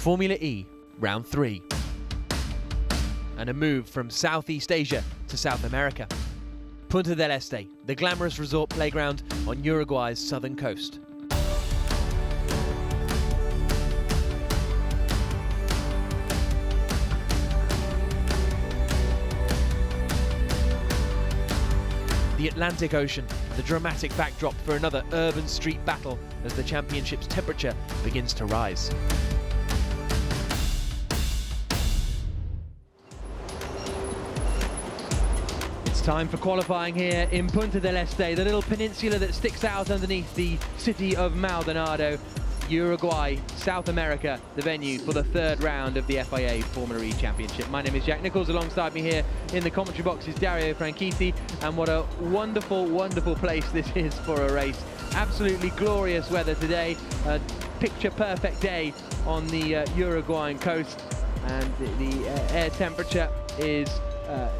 Formula E, round 3. And a move from Southeast Asia to South America. Punta del Este, the glamorous resort playground on Uruguay's southern coast. The Atlantic Ocean, the dramatic backdrop for another urban street battle as the championship's temperature begins to rise. It's time for qualifying here in Punta del Este, the little peninsula that sticks out underneath the city of Maldonado. Uruguay, South America, the venue for the third round of the FIA Formula E Championship. My name is Jack Nichols. Alongside me here in the commentary box is Dario Franchitti, and what a wonderful, wonderful place this is for a race. Absolutely glorious weather today, a picture-perfect day on the Uruguayan coast, and the air temperature is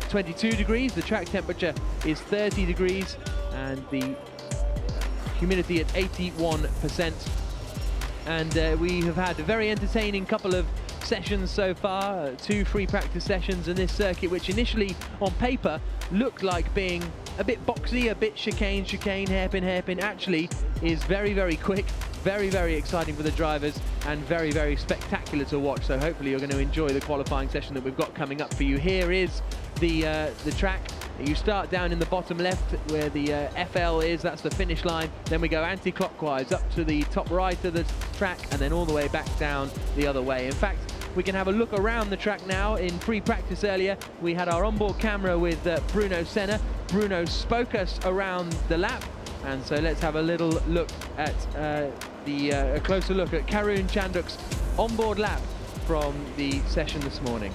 22 degrees, the track temperature is 30 degrees, and the humidity at 81%. And we have had a very entertaining couple of sessions so far, 2 free practice sessions, and this circuit, which initially on paper looked like being a bit boxy, a bit chicane, hairpin, actually is very, very quick, very, very exciting for the drivers, and very, very spectacular to watch. So hopefully you're going to enjoy the qualifying session that we've got coming up for you. Here is the track. You start down in the bottom left where the FL is, that's the finish line. Then we go anti-clockwise up to the top right of the track and then all the way back down the other way. In fact, we can have a look around the track now. In free practice earlier, we had our onboard camera with Bruno Senna. Bruno spoke us around the lap. And so let's have a little look at a closer look at Karun Chanduk's onboard lap from the session this morning.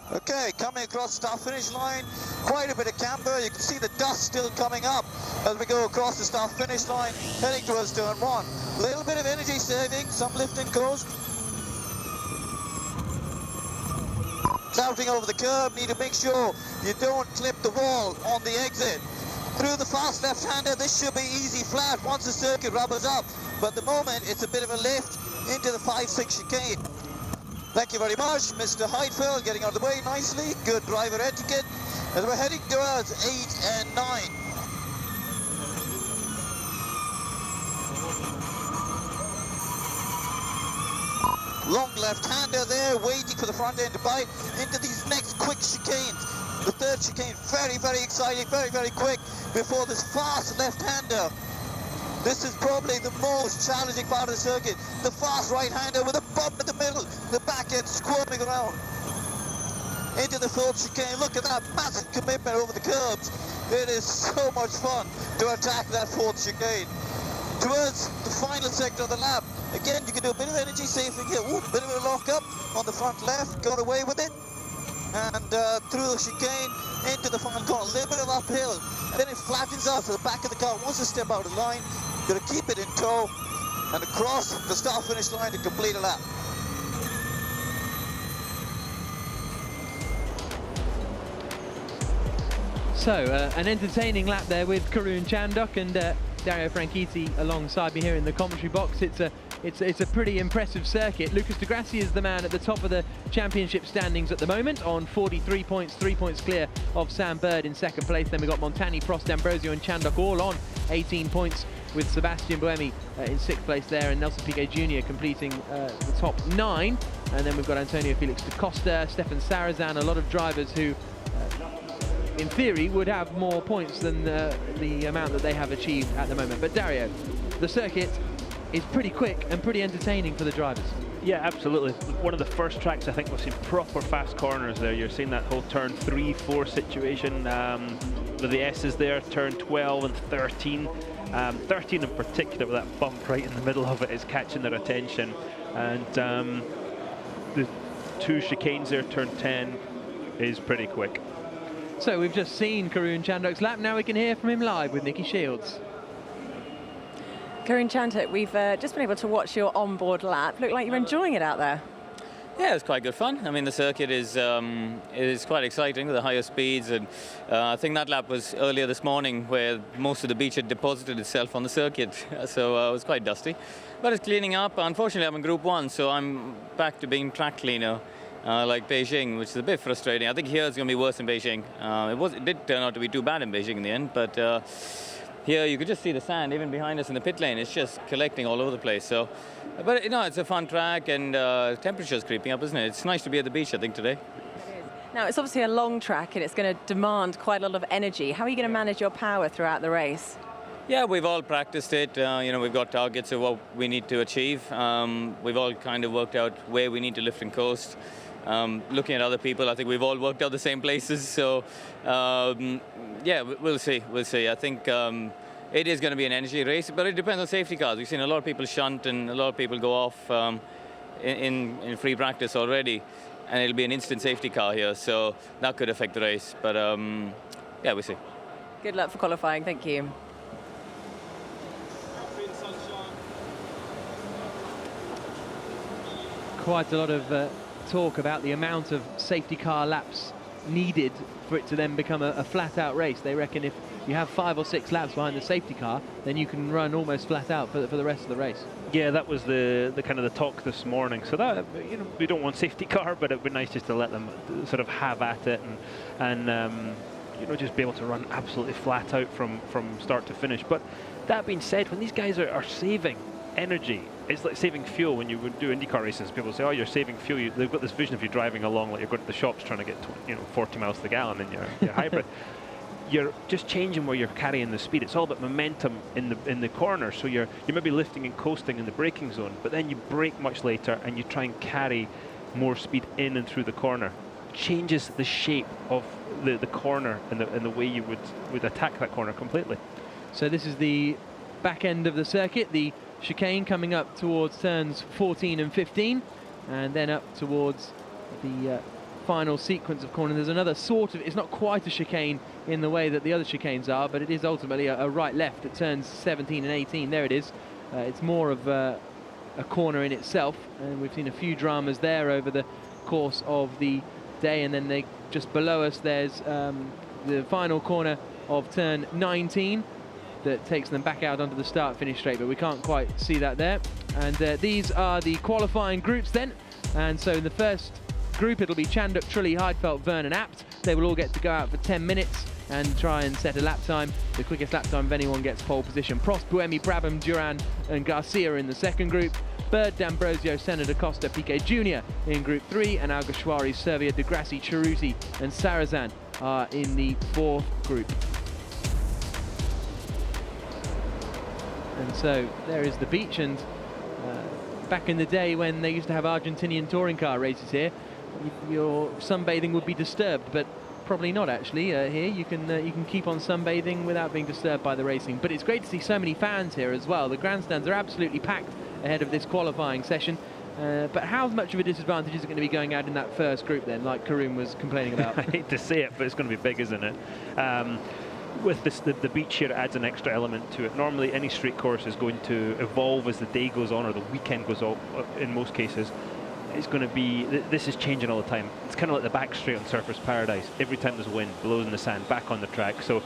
Okay, coming across the start-finish line, quite a bit of camber. You can see the dust still coming up as we go across the start-finish line, heading towards turn 1. A little bit of energy saving, some lift and coast. Clouting over the curb, need to make sure you don't clip the wall on the exit. Through the fast left-hander, this should be easy flat once the circuit rubbers up. But at the moment, it's a bit of a lift into the 5-6 chicane. Thank you very much, Mr. Heidfeld, getting out of the way nicely. Good driver etiquette as we're heading towards 8 and 9. Long left-hander there, waiting for the front end to bite into these next quick chicanes. The third chicane, very, very exciting, very, very quick before this fast left-hander. This is probably the most challenging part of the circuit. The fast right-hander with a bump in the middle, the back end squirming around. Into the fourth chicane, look at that massive commitment over the curbs. It is so much fun to attack that fourth chicane. Towards the final sector of the lap, again, you can do a bit of energy saving here. Ooh, a bit of a lock up on the front left, got away with it. And through the chicane, into the final corner, a little bit of uphill. And then it flattens out to the back of the car, wants to step out of line. Got to keep it in tow and across the start-finish line to complete a lap. So, an entertaining lap there with Karun Chanduk and Dario Franchitti alongside me here in the commentary box. It's a pretty impressive circuit. Lucas Di Grassi is the man at the top of the championship standings at the moment on 43 points, 3 points clear of Sam Bird in second place. Then we've got Montani, Prost, D'Ambrosio and Chanduk all on 18 points, with Sebastian Buemi in 6th place there, and Nelson Piquet Jr. completing the top 9. And then we've got Antonio Felix da Costa, Stefan Sarazan, a lot of drivers who in theory would have more points than the amount that they have achieved at the moment. But Dario, the circuit is pretty quick and pretty entertaining for the drivers. Yeah, absolutely. One of the first tracks I think we've seen proper fast corners there. You're seeing that whole turn 3-4 situation with the S's there, turn 12 and 13. 13 in particular, with that bump right in the middle of it, is catching their attention. And the 2 chicanes there, turn 10, is pretty quick. So we've just seen Karun Chanduk's lap. Now we can hear from him live with Nikki Shields. Karun Chanduk, we've just been able to watch your onboard lap. Look like you're enjoying it out there. Yeah, it's quite good fun. I mean, the circuit is quite exciting with the higher speeds, and I think that lap was earlier this morning where most of the beach had deposited itself on the circuit, so it was quite dusty. But it's cleaning up. Unfortunately, I'm in Group 1, so I'm back to being track cleaner, like Beijing, which is a bit frustrating. I think here it's going to be worse in Beijing. It did turn out to be too bad in Beijing in the end, but here you could just see the sand even behind us in the pit lane. It's just collecting all over the place. So, but you know, it's a fun track, and temperature's creeping up, isn't it? It's nice to be at the beach, I think, today. It is. Now, it's obviously a long track, and it's going to demand quite a lot of energy. How are you going to manage your power throughout the race? Yeah, we've all practiced it. You know, we've got targets of what we need to achieve. We've all kind of worked out where we need to lift and coast. Looking at other people, I think we've all worked out the same places. So, yeah, we'll see. We'll see. I think it is going to be an energy race, but it depends on safety cars. We've seen a lot of people shunt and a lot of people go off in free practice already, and it'll be an instant safety car here, so that could affect the race. But yeah, we'll see. Good luck for qualifying. Thank you. Quite a lot of talk about the amount of safety car laps needed for it to then become a flat-out race. They reckon if you have 5 or 6 laps behind the safety car, then you can run almost flat out for the rest of the race. Yeah, that was the kind of the talk this morning. So that, you know, we don't want safety car, but it'd be nice just to let them sort of have at it and you know, just be able to run absolutely flat out from start to finish. But that being said, when these guys are saving energy, it's like saving fuel. When you would do IndyCar races, people say, oh, you're saving fuel. They've got this vision of you driving along like you're going to the shops trying to get 40 miles to the gallon in your hybrid. You're just changing where you're carrying the speed. It's all about momentum in the corner. So you're maybe lifting and coasting in the braking zone, but then you brake much later and you try and carry more speed in and through the corner. Changes the shape of the corner and the way you would attack that corner completely. So this is the back end of the circuit, the chicane coming up towards turns 14 and 15, and then up towards the final sequence of corner. There's another sort of, it's not quite a chicane in the way that the other chicanes are, but it is ultimately a right-left at turns 17 and 18. There it is. It's more of a corner in itself, and we've seen a few dramas there over the course of the day. And then just below us, there's the final corner of turn 19 that takes them back out onto the start-finish straight, but we can't quite see that there. And these are the qualifying groups then. And so in the first group, it'll be Chanduk, Trulli, Heidfeld, Verne and Abt. They will all get to go out for 10 minutes and try and set a lap time. The quickest lap time if anyone gets pole position. Prost, Buemi, Brabham, Duran and Garcia in the second group. Bird, D'Ambrosio, Senna, Da Costa, Piquet Jr. in Group 3, and Alguersuari, Servia, De Grassi, Cerruti and Sarrazin are in the fourth group. And so there is the beach, and back in the day when they used to have Argentinian touring car races here, your sunbathing would be disturbed, but probably not actually. Here you can keep on sunbathing without being disturbed by the racing. But it's great to see so many fans here as well. The grandstands are absolutely packed ahead of this qualifying session. But how much of a disadvantage is it going to be going out in that first group then, like Karun was complaining about? I hate to say it, but it's going to be big, isn't it? With this, the beach here adds an extra element to it. Normally any street course is going to evolve as the day goes on, or the weekend goes on in most cases. It's going to be, this is changing all the time. It's kind of like the back straight on Surfers Paradise. Every time there's wind, blows in the sand, back on the track. So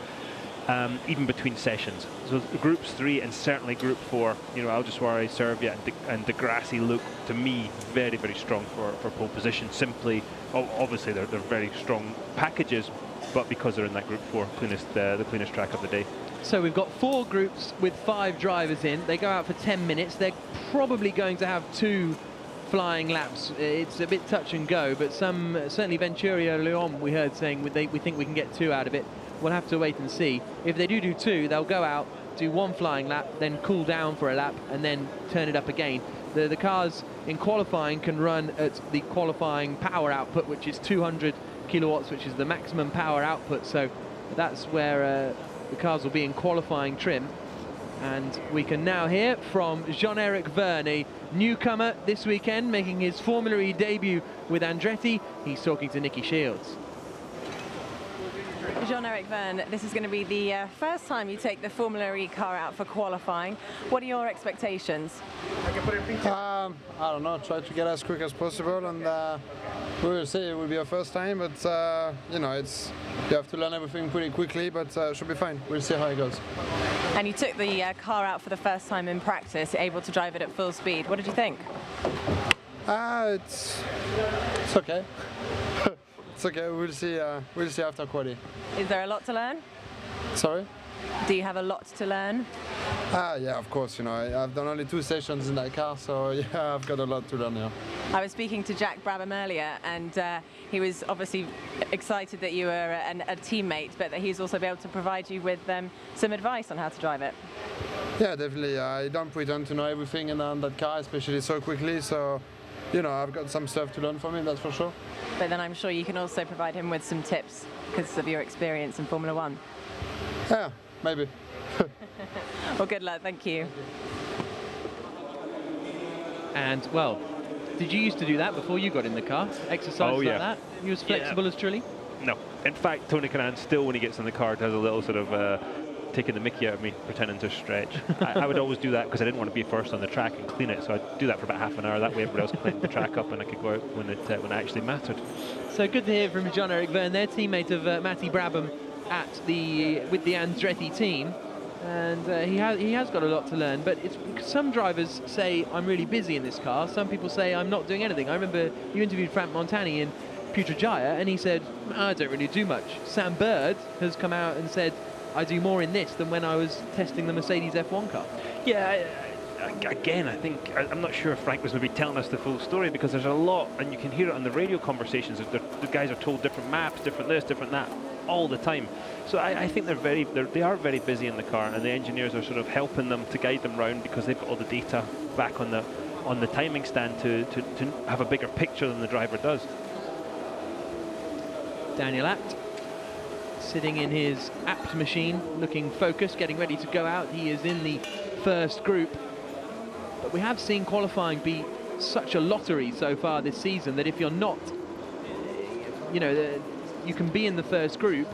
even between sessions. So groups 3 and certainly group 4, you know, Alguersuari, Servia and De Grassi look to me very, very strong for pole position. Simply, obviously they're very strong packages, but because they're in that group 4, the cleanest track of the day. So we've got 4 groups with 5 drivers in. They go out for 10 minutes. They're probably going to have 2 flying laps. It's a bit touch and go, but certainly Venturio Leon we heard saying we think we can get 2 out of it. We'll have to wait and see. If they do 2, they'll go out, do 1 flying lap, then cool down for a lap, and then turn it up again. The cars in qualifying can run at the qualifying power output, which is 200 kilowatts, which is the maximum power output. So that's where the cars will be in qualifying trim. And we can now hear from Jean-Eric Verne, a newcomer this weekend, making his Formula E debut with Andretti. He's talking to Nicky Shields. Jean-Eric Verne, this is going to be the first time you take the Formula E car out for qualifying. What are your expectations? I don't know, try to get as quick as possible, and we will see. It will be our first time, but you know, you have to learn everything pretty quickly, but should be fine. We'll see how it goes. And you took the car out for the first time in practice, able to drive it at full speed. What did you think? It's okay. It's okay. We'll see. We'll see after quali. Is there a lot to learn? Sorry. Do you have a lot to learn? Yeah, of course. You know, I've done only 2 sessions in that car, so yeah, I've got a lot to learn here. I was speaking to Jack Brabham earlier, and he was obviously excited that you were a teammate, but that he's also be able to provide you with some advice on how to drive it. Yeah, definitely. I don't pretend to know everything in that car, especially so quickly. So, you know, I've got some stuff to learn from him, that's for sure. But then I'm sure you can also provide him with some tips because of your experience in Formula One. Yeah, maybe. Well, good luck. Thank you. And, well, did you used to do that before you got in the car? Exercises like that? You as flexible as Trulli? No. In fact, Tony Kanaan still, when he gets in the car, does a little sort of taking the mickey out of me, pretending to stretch. I would always do that because I didn't want to be first on the track and clean it, so I'd do that for about half an hour. That way everybody else cleaned the track up and I could go out when it actually mattered. So good to hear from Jean-Eric Verne, their teammate of Matty Brabham with the Andretti team. And he has got a lot to learn, but some drivers say, I'm really busy in this car. Some people say, I'm not doing anything. I remember you interviewed Frank Montani in Putrajaya, and he said, I don't really do much. Sam Bird has come out and said, I do more in this than when I was testing the Mercedes F1 car. Yeah, again, I think, I'm not sure if Frank was maybe telling us the full story, because there's a lot, and you can hear it on the radio conversations, the guys are told different maps, different this, different that, all the time. So I think they are very busy in the car, and the engineers are sort of helping them to guide them round because they've got all the data back on the timing stand to have a bigger picture than the driver does. Daniel Abt, sitting in his Abt machine, looking focused, getting ready to go out. He is in the first group. But we have seen qualifying be such a lottery so far this season that if you're not, you know, you can be in the first group,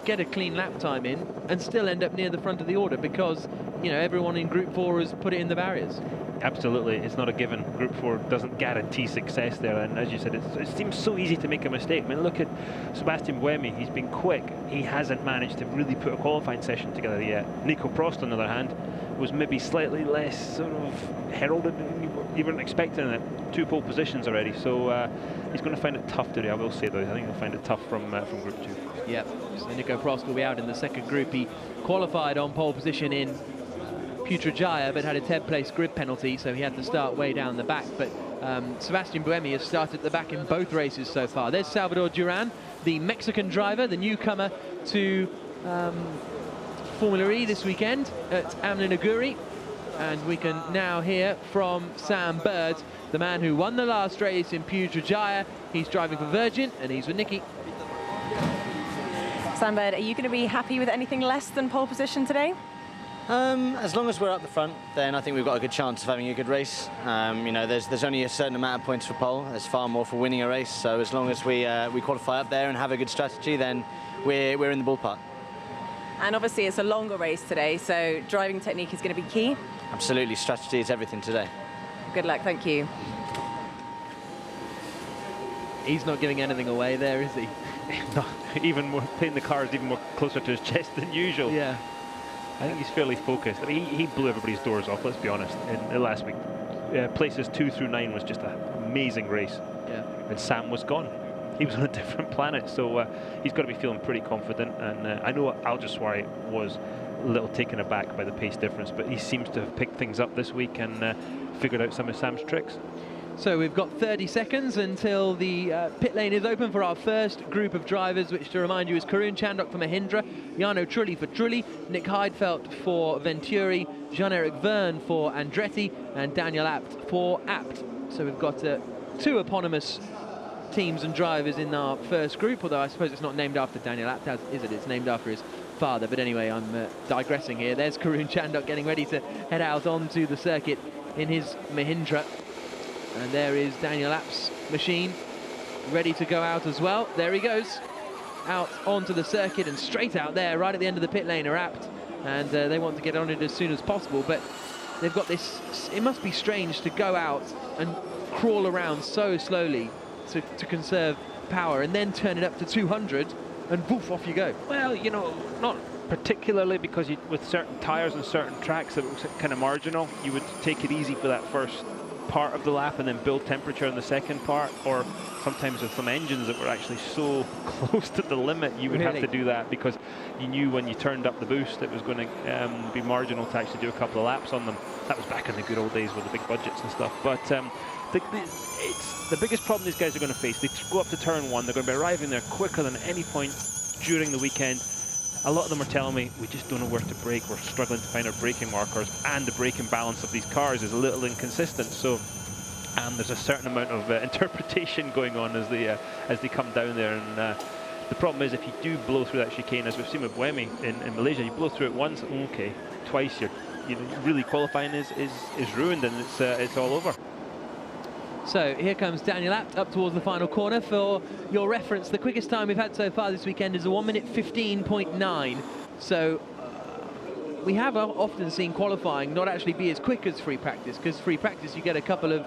get a clean lap time in, and still end up near the front of the order because, you know, everyone in Group 4 has put it in the barriers. Absolutely, it's not a given. Group 4 doesn't guarantee success there, and as you said, it seems so easy to make a mistake. I mean, look at Sebastian Buemi. He's been quick. He hasn't managed to really put a qualifying session together yet. Nico Prost, on the other hand, was maybe slightly less sort of heralded than you weren't expecting it. 2 pole positions already, so he's going to find it tough today, I will say, though. I think he'll find it tough from Group 2. Yeah, so Nico Prost will be out in the second group. He qualified on pole position in Putrajaya, but had a 10th place grid penalty, so he had to start way down the back. But Sebastian Buemi has started at the back in both races so far. There's Salvador Duran, the Mexican driver, the newcomer to Formula E this weekend at Amlin Aguri. And we can now hear from Sam Bird, the man who won the last race in Putrajaya. He's driving for Virgin, and he's with Nicky. Sam Bird, are you going to be happy with anything less than pole position today? As long as we're up the front, then I think we've got a good chance of having a good race. You know, there's only a certain amount of points for pole. There's far more for winning a race. So as long as we qualify up there and have a good strategy, then we're in the ballpark. And obviously it's a longer race today, so driving technique is going to be key. Absolutely, strategy is everything today. Good luck, thank you. He's not giving anything away there, is he? No, even more, playing the cards even more closer to his chest than usual. Yeah. I think he's fairly focused. I mean, he blew everybody's doors off, let's be honest, in last week. Places 2 through 9 was just an amazing race. Yeah. And Sam was gone. He was on a different planet, so he's got to be feeling pretty confident. And I know Alguersuari was a little taken aback by the pace difference, but he seems to have picked things up this week and figured out some of Sam's tricks. So we've got 30 seconds until the pit lane is open for our first group of drivers, which, to remind you, is Karun Chandok for Mahindra, Jarno Trulli for Trulli, Nick Heidfeld for Venturi, Jean-Eric Verne for Andretti, and Daniel Abt for Abt. So we've got 2 eponymous teams and drivers in our first group, although I suppose it's not named after Daniel Abt, is it? It's named after his father. But anyway, I'm digressing here. There's Karun Chandok getting ready to head out onto the circuit in his Mahindra. And there is Daniel Abt's machine ready to go out as well. There he goes. out onto the circuit and straight out there, right at the end of the pit lane, are apt, and they want to get on it as soon as possible. But they've got this, it must be strange to go out and crawl around so slowly to conserve power and then turn it up to 200 and poof, off you go. Well, you know, not particularly, because with certain tyres and certain tracks that was kind of marginal, you would take it easy for that first part of the lap and then build temperature in the second part, or sometimes with some engines that were actually so close to the limit, you would have to do that because you knew when you turned up the boost it was going to be marginal to actually do a couple of laps on them. That was back in the good old days with the big budgets and stuff. But it's the biggest problem these guys are going to face. They go up to turn 1, they're going to be arriving there quicker than any point during the weekend. A lot of them are telling me, we just don't know where to brake, we're struggling to find our braking markers, and the braking balance of these cars is a little inconsistent. So there's a certain amount of interpretation going on as they come down there. And the problem is, if you do blow through that chicane, as we've seen with Buemi in Malaysia, you blow through it once, okay, twice, really qualifying is ruined, and it's all over. So here comes Daniel Abt up towards the final corner. For your reference, the quickest time we've had so far this weekend is a 1:15.9. So we have often seen qualifying not actually be as quick as free practice, because free practice you get a couple of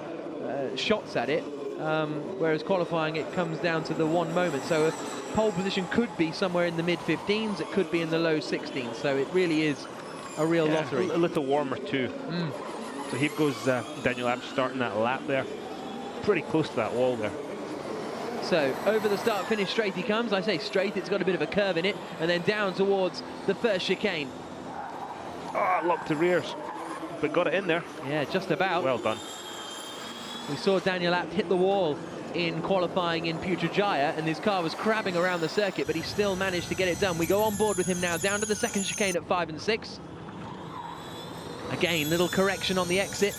shots at it, whereas qualifying it comes down to the one moment. So a pole position could be somewhere in the mid-15s, it could be in the low 16s. So it really is a real lottery. A little warmer too. So here goes Daniel Abt starting that lap there. Pretty close to that wall there. So over the start finish straight he comes. I say straight, it's got a bit of a curve in it, and then down towards the first chicane. Oh, locked the rears, but got it in there. Yeah, just about. Well done. We saw Daniel Abt hit the wall in qualifying in Putrajaya, and his car was crabbing around the circuit, but he still managed to get it done. We go on board with him now down to the second chicane at 5 and 6. Again, little correction on the exit.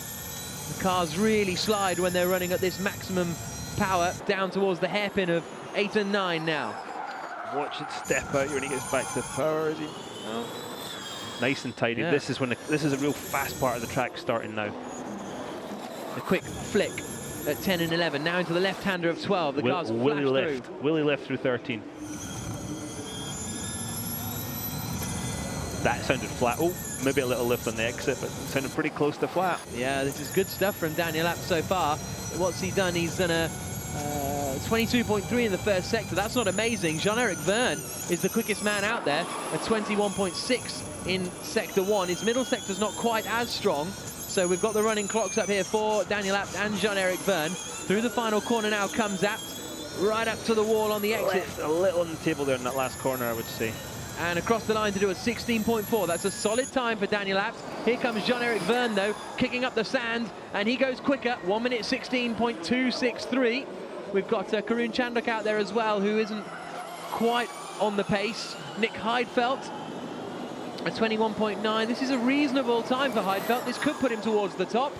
The cars really slide when they're running at this maximum power, down towards the hairpin of 8 and 9 now. Watch it step out when he gets back to power, is he? No. Nice and tidy. Yeah. This is a real fast part of the track starting now. A quick flick at 10 and 11. Now into the left-hander of 12. The cars flash through. Willie left through 13. That sounded flat. Oh, maybe a little lift on the exit, but it sounded pretty close to flat. Yeah, this is good stuff from Daniel Abt so far. What's he done? He's done a 22.3 in the first sector. That's not amazing. Jean-Eric Verne is the quickest man out there at 21.6 in sector 1. His middle sector's not quite as strong. So we've got the running clocks up here for Daniel Abt and Jean-Eric Verne. Through the final corner now comes Abt, right up to the wall on the exit. Left a little on the table there in that last corner, I would say. And across the line to do a 16.4. That's a solid time for Daniel Abt. Here comes Jean-Eric Verne, though, kicking up the sand, and he goes quicker, 1:16.263. We've got Karun Chandok out there as well, who isn't quite on the pace. Nick Heidfeld at 21.9. This is a reasonable time for Heidfeld. This could put him towards the top.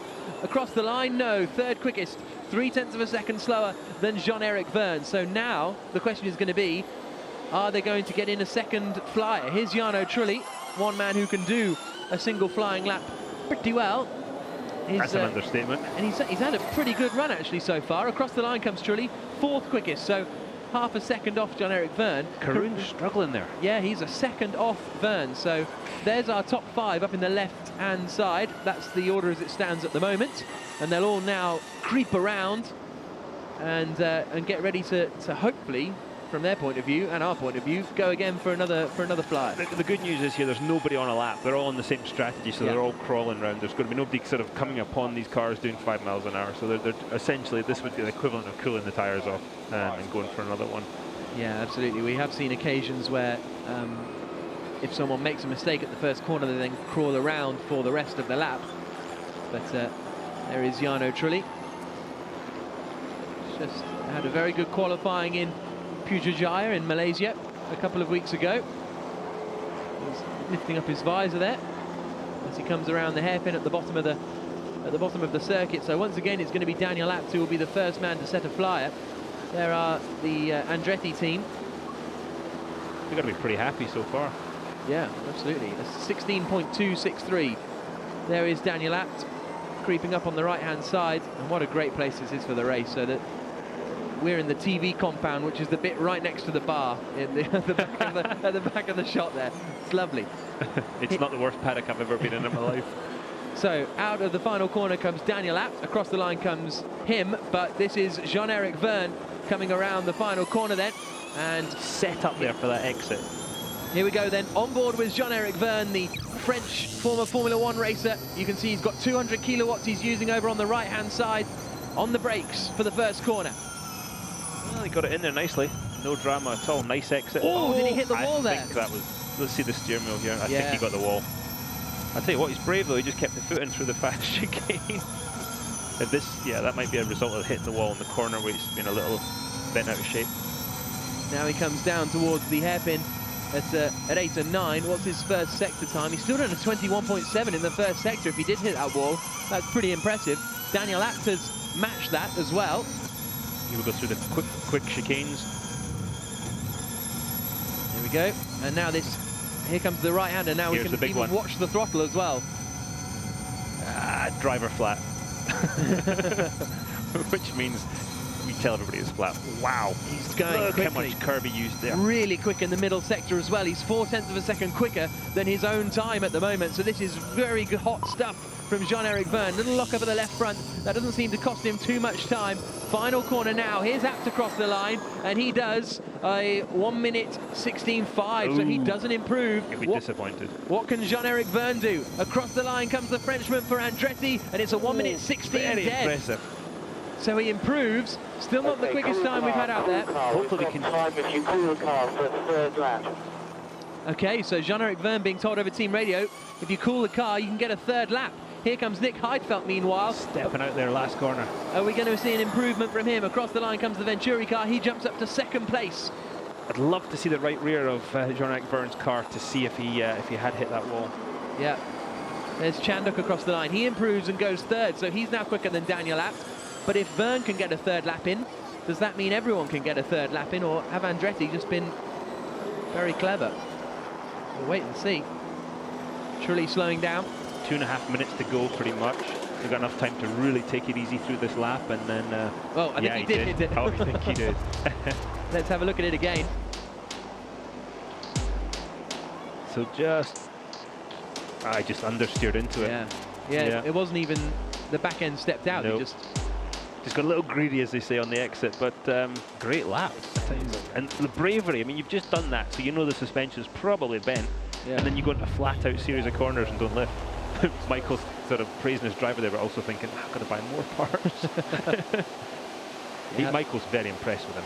Across the line, no, third quickest, 0.3 of a second slower than Jean-Eric Verne. So now the question is going to be, are they going to get in a second flyer? Here's Jarno Trulli, one man who can do a single flying lap pretty well. That's an understatement. And he's had a pretty good run actually so far. Across the line comes Trulli, fourth quickest, so half a second off Jean-Eric Verne. Karun's struggling there. Yeah, he's a second off Verne. So there's our top 5 up in the left-hand side. That's the order as it stands at the moment. And they'll all now creep around and get ready to hopefully, from their point of view and our point of view, go again for another flyer. The good news is here, there's nobody on a lap. They're all on the same strategy, so they're all crawling around. There's going to be nobody sort of coming upon these cars doing 5 miles an hour. So they're essentially, this would be the equivalent of cooling the tyres off and going for another one. Yeah, absolutely. We have seen occasions where if someone makes a mistake at the first corner, they then crawl around for the rest of the lap. But there is Jarno Trulli. Just had a very good qualifying in Putrajaya in Malaysia a couple of weeks ago. He's lifting up his visor there as he comes around the hairpin at the bottom of the circuit. So once again, it's going to be Daniel Abt who will be the first man to set a flyer. There are the Andretti team. They've got to be pretty happy so far. Yeah, absolutely. A 16.263. There is Daniel Abt creeping up on the right-hand side, and what a great place this is for the race. So that we're in the TV compound, which is the bit right next to the bar at the back of the shot there. It's lovely. It's not the worst paddock I've ever been in my life. So out of the final corner comes Daniel Abt. Across the line comes him, but this is Jean-Eric Vergne coming around the final corner then. And set up there for that exit. Here we go then, on board with Jean-Eric Vergne, the French former Formula 1 racer. You can see he's got 200 kilowatts he's using over on the right-hand side on the brakes for the first corner. Well, he got it in there nicely. No drama at all. Nice exit. Oh, did he hit the wall there? I think that was... Let's see the steering wheel here. I think he got the wall. I'll tell you what, he's brave though. He just kept the foot in through the fast chicane. If this, that might be a result of hitting the wall in the corner where he's been a little bent out of shape. Now he comes down towards the hairpin at 8 and 9. What's his first sector time? He's still done a 21.7 in the first sector. If he did hit that wall, that's pretty impressive. Daniel Abt has matched that as well. He will go through the quick chicanes. There we go. And now here comes the right-hander. Now we can even watch the throttle as well. Driver flat. Which means we tell everybody it's flat. Wow. He's going Look quickly. how much curb he used there. Really quick in the middle sector as well. He's 0.4 of a second quicker than his own time at the moment. So this is very good, hot stuff from Jean-Eric Vergne. Little lock up at the left front. That doesn't seem to cost him too much time. Final corner now. Here's Abt across the line, and he does a 1 minute 16.5. So he doesn't improve. You'll be disappointed. What can Jean-Eric Vergne do? Across the line comes the Frenchman for Andretti, and it's a 1 minute 16 Very dead. impressive. So he improves. Still not the quickest time we've had out there. Hopefully we can... If you cool the car for the third lap. Okay, so Jean-Eric Vergne being told over team radio, if you cool the car, you can get a third lap. Here comes Nick Heidfeld, meanwhile. Stepping out there last corner. Are we going to see an improvement from him? Across the line comes the Venturi car. He jumps up to second place. I'd love to see the right rear of Jean-Eric Vergne's car to see if he had hit that wall. Yeah. There's Chandok across the line. He improves and goes third, so he's now quicker than Daniel Abt. But if Vergne can get a third lap in, does that mean everyone can get a third lap in, or have Andretti just been very clever? We'll wait and see. Trulli slowing down. 2.5 minutes to go, pretty much. We've got enough time to really take it easy through this lap, and then... oh, I think he did hit it. Oh, I think he did. Let's have a look at it again. So I just understeered into it. Yeah, it wasn't even... The back end stepped out. Nope. He just got a little greedy, as they say, on the exit, but great lap. And the bravery, I mean, you've just done that, so you know the suspension's probably bent, and then you go into a flat-out series of corners and don't lift. Michael's sort of praising his driver there, but also thinking, I've got to buy more parts. Michael's very impressed with him.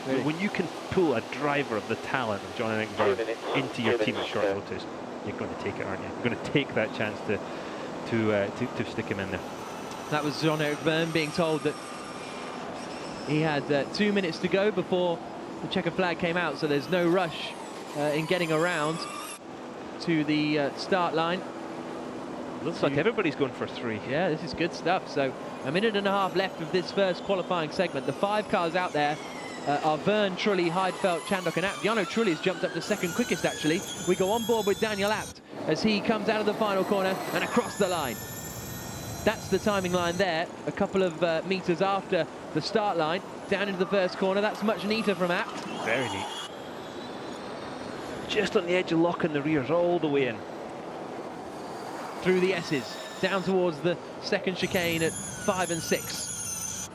Really? When you can pull a driver of the talent of Jean-Eric Vergne into your team at short notice, you're going to take it, aren't you? You're going to take that chance to stick him in there. That was Jean-Eric Vergne being told that he had 2 minutes to go before the checker flag came out, so there's no rush in getting around to the start line. Looks like everybody's going for 3. Yeah, this is good stuff. So 1.5 minutes left of this first qualifying segment. The 5 cars out there are Vergne, Trulli, Heidfeld, Chandok and Abt. Jarno Trulli's jumped up to second quickest, actually. We go on board with Daniel Abt as he comes out of the final corner and across the line. That's the timing line there, a couple of meters after the start line, down into the first corner. That's much neater from Abt. Very neat. Just on the edge of locking the rears all the way in. Through the S's, down towards the second chicane at 5 and 6.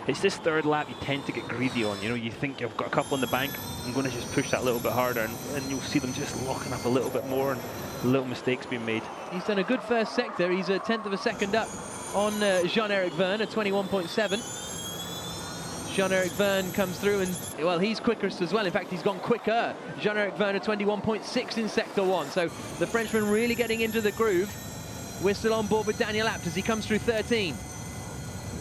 It's this third lap you tend to get greedy on, you know, you think you've got a couple in the bank, I'm going to just push that a little bit harder, and you'll see them just locking up a little bit more and little mistakes being made. He's done a good first sector. He's a 1/10 of a second up on Jean-Eric Vergne at 21.7. Jean-Eric Vergne comes through and, well, he's quickest as well. In fact, he's gone quicker. Jean-Eric Vergne at 21.6 in sector 1. So the Frenchman really getting into the groove. We're still on board with Daniel Abt as he comes through 13.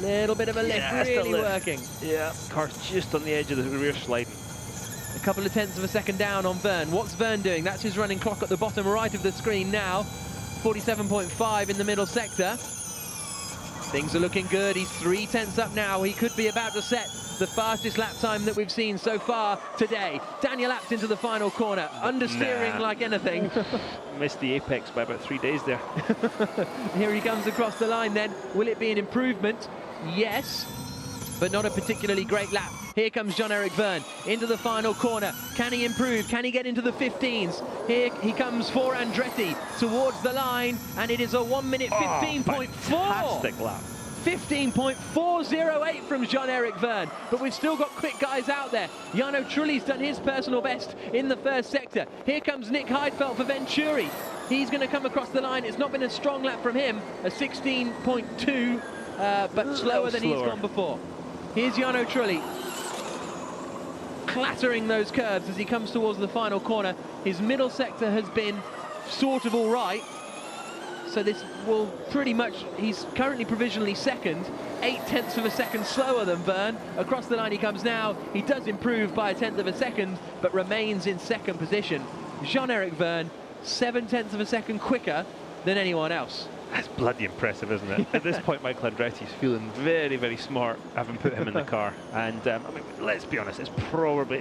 Little bit of a lift, really working. Yeah, car's just on the edge of the rear sliding. A couple of 1/10 of a second down on Vergne. What's Vergne doing? That's his running clock at the bottom right of the screen now. 47.5 in the middle sector. Things are looking good. He's 3/10 up now. He could be about to set the fastest lap time that we've seen so far today. Daniel Abt into the final corner, understeering like anything. Missed the apex by about 3 days there. Here he comes across the line then. Will it be an improvement? Yes. but not a particularly great lap. Here comes Jean-Eric Vergne into the final corner. Can he improve? Can he get into the 15s? Here he comes for Andretti towards the line, and it is a 1 minute 15.4. Fantastic lap. 15.408 from Jean-Eric Vergne, but we've still got quick guys out there. Jarno Trulli's done his personal best in the first sector. Here comes Nick Heidfeld for Venturi. He's going to come across the line. It's not been a strong lap from him, a 16.2, but slower than he's gone before. Here's Jarno Trulli clattering those curves as he comes towards the final corner. His middle sector has been sort of all right. So this will pretty much, he's currently provisionally second, 0.8 of a second slower than Vergne. Across the line he comes now. He does improve by 1/10 of a second, but remains in second position. Jean-Eric Vergne, 0.7 of a second quicker than anyone else. That's bloody impressive, isn't it? At this point, Michael Andretti's feeling very, very smart, having put him in the car. And I mean, let's be honest, it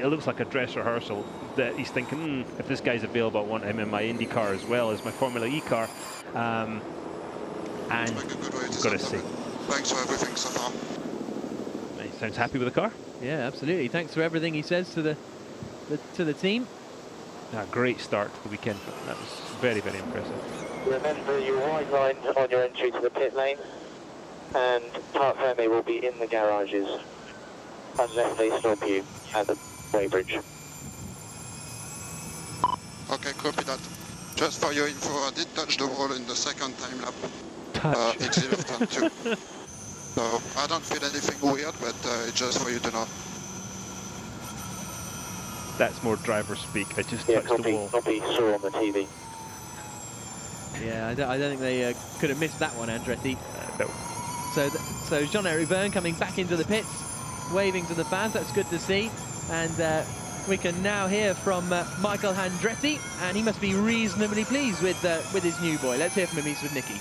looks like a dress rehearsal that he's thinking, if this guy's available, I want him in my Indy car as well as my Formula E car. And got to see. Thanks for everything so far. He sounds happy with the car. Yeah, absolutely. Thanks for everything he says to the team. A great start to the weekend. That was very, very impressive. Remember your white line on your entry to the pit lane, and Park Fermé will be in the garages unless they stop you at the weighbridge. Okay, copy that. Just for your info, I did touch the wall in the second time lap. Exit turn 2. So I don't feel anything weird, but it's just for you to know. That's more driver speak. I just touched the wall. Copy, saw on the TV. Yeah, I don't think they could have missed that one, Andretti. No. So Jean-Eric Vergne coming back into the pits, waving to the fans. That's good to see. And we can now hear from Michael Andretti, and he must be reasonably pleased with his new boy. Let's hear from him. He's with Nicky.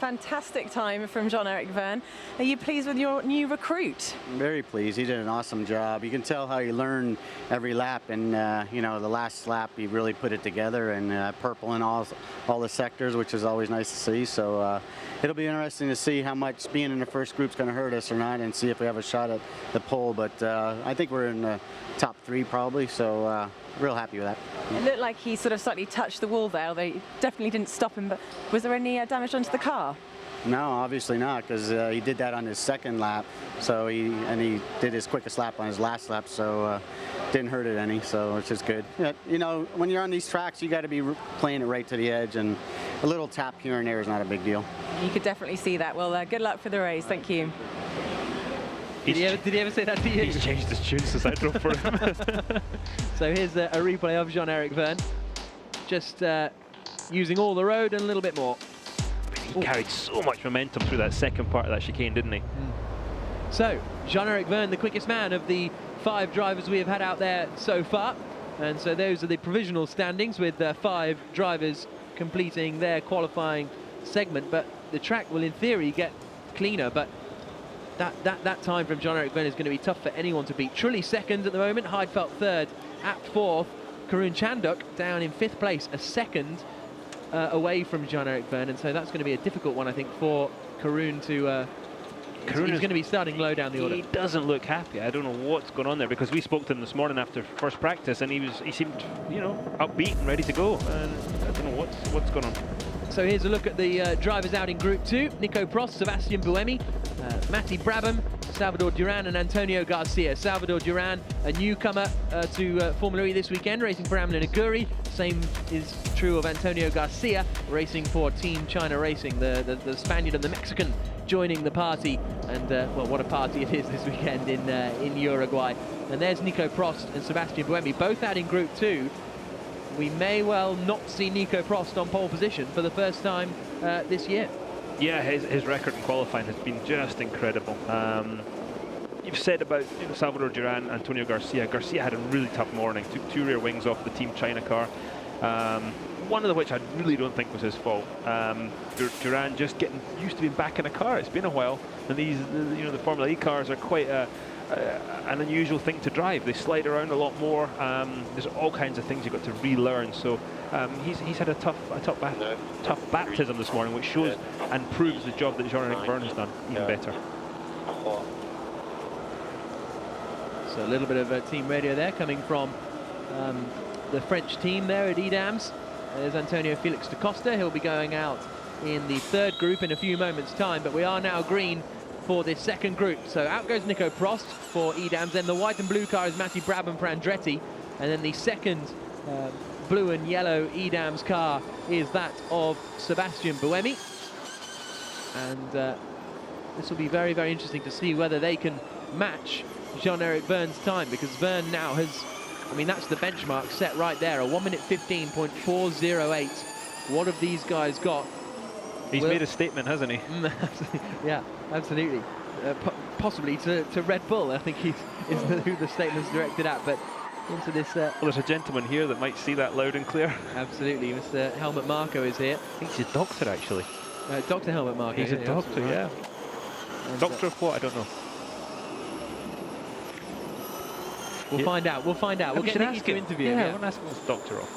Fantastic time from Jean-Eric Vergne. Are you pleased with your new recruit? Very pleased. He did an awesome job. You can tell how he learned every lap, and you know, the last lap he really put it together, and purple in all the sectors, which is always nice to see. So it'll be interesting to see how much being in the first group's going to hurt us or not, and see if we have a shot at the pole. But I think we're in the top 3 probably, so real happy with that. It looked like he sort of slightly touched the wall there, although he definitely didn't stop him. But was there any damage onto the car? No, obviously not, because he did that on his second lap. So he did his quickest lap on his last lap, so didn't hurt it any. So which is good. Yeah, you know, when you're on these tracks, you got to be playing it right to the edge, and a little tap here and there is not a big deal. You could definitely see that. Well, good luck for the race. Thank you. Did he ever say that to you? He's changed his tune since I drove for him. So here's a replay of Jean-Eric Vergne, just using all the road and a little bit more. He carried so much momentum through that second part of that chicane, didn't he? So Jean-Eric Vergne, the quickest man of the 5 drivers we have had out there so far. And so those are the provisional standings, with 5 drivers completing their qualifying segment. But the track will, in theory, get cleaner. But that time from Jean-Eric Vergne is going to be tough for anyone to beat. Trulli second at the moment, Heidfeld third, Abt fourth, Karun Chanduk down in 5th place, a second away from Jean-Eric Vergne, and so that's going to be a difficult one, I think, for Karun to... he's going to be starting low down the order. He doesn't look happy. I don't know what's going on there, because we spoke to him this morning after first practice, and he seemed, you know, upbeat and ready to go, and I don't know what's going on. So here's a look at the drivers out in Group 2. Nico Prost, Sebastian Buemi, Matty Brabham, Salvador Duran and Antonio Garcia. Salvador Duran, a newcomer to Formula E this weekend, racing for Amlin Aguri. Same is true of Antonio Garcia, racing for Team China Racing, the Spaniard and the Mexican joining the party. And, well, what a party it is this weekend in Uruguay. And there's Nico Prost and Sebastian Buemi, both out in Group 2. We may well not see Nico Prost on pole position for the first time this year. Yeah, his record in qualifying has been just incredible. You've said about Salvador Duran, Antonio Garcia. Garcia had a really tough morning, took 2 rear wings off the Team China car. One of which I really don't think was his fault. Duran just getting used to being back in a car. It's been a while, and these, the Formula E cars are quite an unusual thing to drive. They slide around a lot more. There's all kinds of things you've got to relearn. So he's had a tough baptism this morning, which shows and proves the job that Jean-Eric Vergne has done even better. So a little bit of team radio there coming from the French team there at Edams. There's Antonio Felix da Costa. He'll be going out in the third group in a few moments' time, but we are now green for this second group. So out goes Nico Prost for Edams. Then the white and blue car is Matti Brabham for Andretti. And then the second blue and yellow Edams car is that of Sebastian Buemi. And this will be very, very interesting to see whether they can match Jean-Eric Vergne's time, because Vergne now has, I mean, that's the benchmark set right there, a 1 minute 15.408. What have these guys got? He's made a statement, hasn't he? Yeah, absolutely. Possibly to Red Bull, I think is who the statement's directed at, but into this... well, there's a gentleman here that might see that loud and clear. Absolutely, Mr. Helmut Marko is here. I think he's a doctor, actually. Dr. Helmut Marko. He's a doctor, yeah. And doctor of what? I don't know. We'll find out. We'll find out. We'll get Nicky to interview him. Yeah, we'll ask him what's doctor of.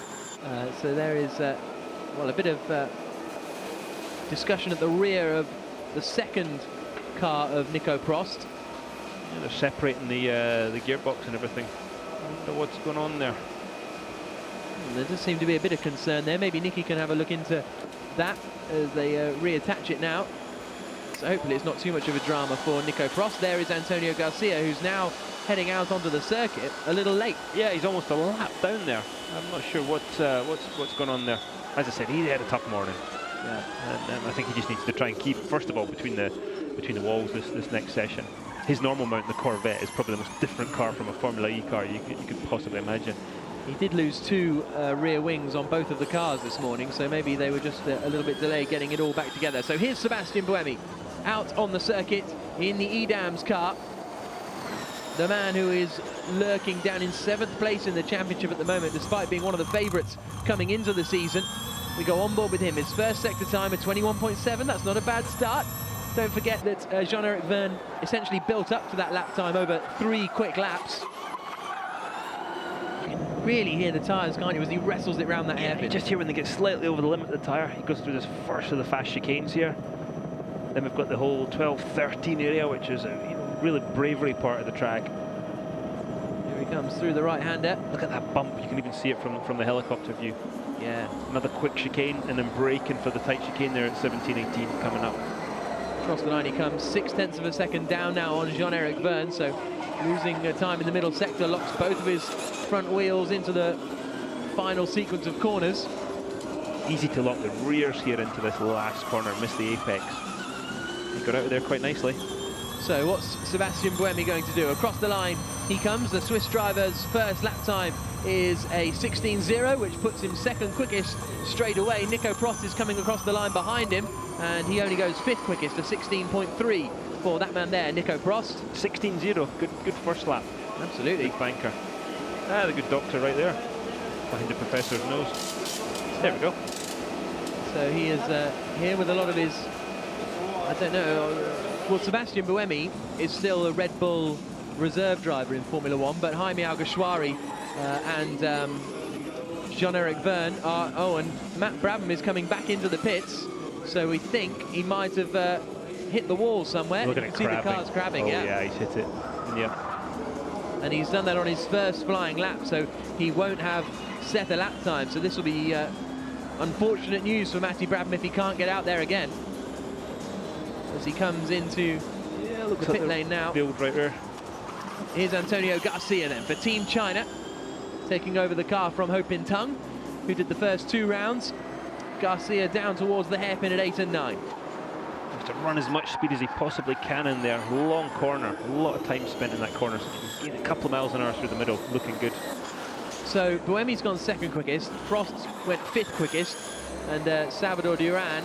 So there is, well, a bit of discussion at the rear of the second car of Nico Prost. Yeah, they're separating the gearbox and everything. I wonder what's going on there. There does seem to be a bit of concern there. Maybe Nicky can have a look into that as they reattach it now. So hopefully it's not too much of a drama for Nico Prost. There is Antonio Garcia, who's now heading out onto the circuit a little late. Yeah, he's almost a lap down there. I'm not sure what's going on there. As I said, he had a tough morning. Yeah, and I think he just needs to try and keep, first of all, between the walls this next session. His normal mount, the Corvette, is probably the most different car from a Formula E car you could possibly imagine. He did lose two rear wings on both of the cars this morning, so maybe they were just a little bit delayed getting it all back together. So here's Sebastian Buemi out on the circuit in the Edams car. The man who is lurking down in 7th place in the championship at the moment, despite being one of the favourites coming into the season. We go on board with him. His first sector time at 21.7. That's not a bad start. Don't forget that Jean-Eric Vergne essentially built up to that lap time over 3 quick laps. You can really hear the tyres, can't you, as he wrestles it round that hairpin. Just here when they get slightly over the limit of the tyre, he goes through this first of the fast chicanes here. Then we've got the whole 12-13 area, which is a really bravery part of the track. Here he comes through the right-hander. Look at that bump. You can even see it from the helicopter view. Yeah. Another quick chicane and then braking for the tight chicane there at 17-18 coming up. Across the line he comes, 0.6 of a second down now on Jean-Eric Vergne, so losing time in the middle sector, locks both of his front wheels into the final sequence of corners. Easy to lock the rears here into this last corner, miss the apex. He got out of there quite nicely. So what's Sebastian Buemi going to do? Across the line he comes. The Swiss driver's first lap time is a 16.0, which puts him second quickest straight away. Nico Prost is coming across the line behind him, and he only goes 5th quickest, a 16.3 for that man there, Nico Prost. 16.0, good first lap. Absolutely. Big banker. Ah, the good doctor right there, behind the professor's nose. There we go. So he is here with a lot of his, I don't know, well, Sebastian Buemi is still a Red Bull reserve driver in Formula 1, but Jaime Alguersuari and Jean-Eric Vergne are, and Matt Brabham is coming back into the pits, so we think he might have hit the wall somewhere. Look at you it can see crabbing. the car's crabbing, yeah, he's hit it. Yeah. And he's done that on his first flying lap, so he won't have set a lap time, so this will be unfortunate news for Matti Brabham if he can't get out there again. As he comes into the pit lane now. Build right there. Here's Antonio Garcia then for Team China, taking over the car from Ho Pin Tung, who did the first 2 rounds. Garcia down towards the hairpin at 8 and 9. Has to run as much speed as he possibly can in there. Long corner, a lot of time spent in that corner. So he can gain a couple of miles an hour through the middle, looking good. So Buemi's gone 2nd quickest, Prost went 5th quickest, and Salvador Duran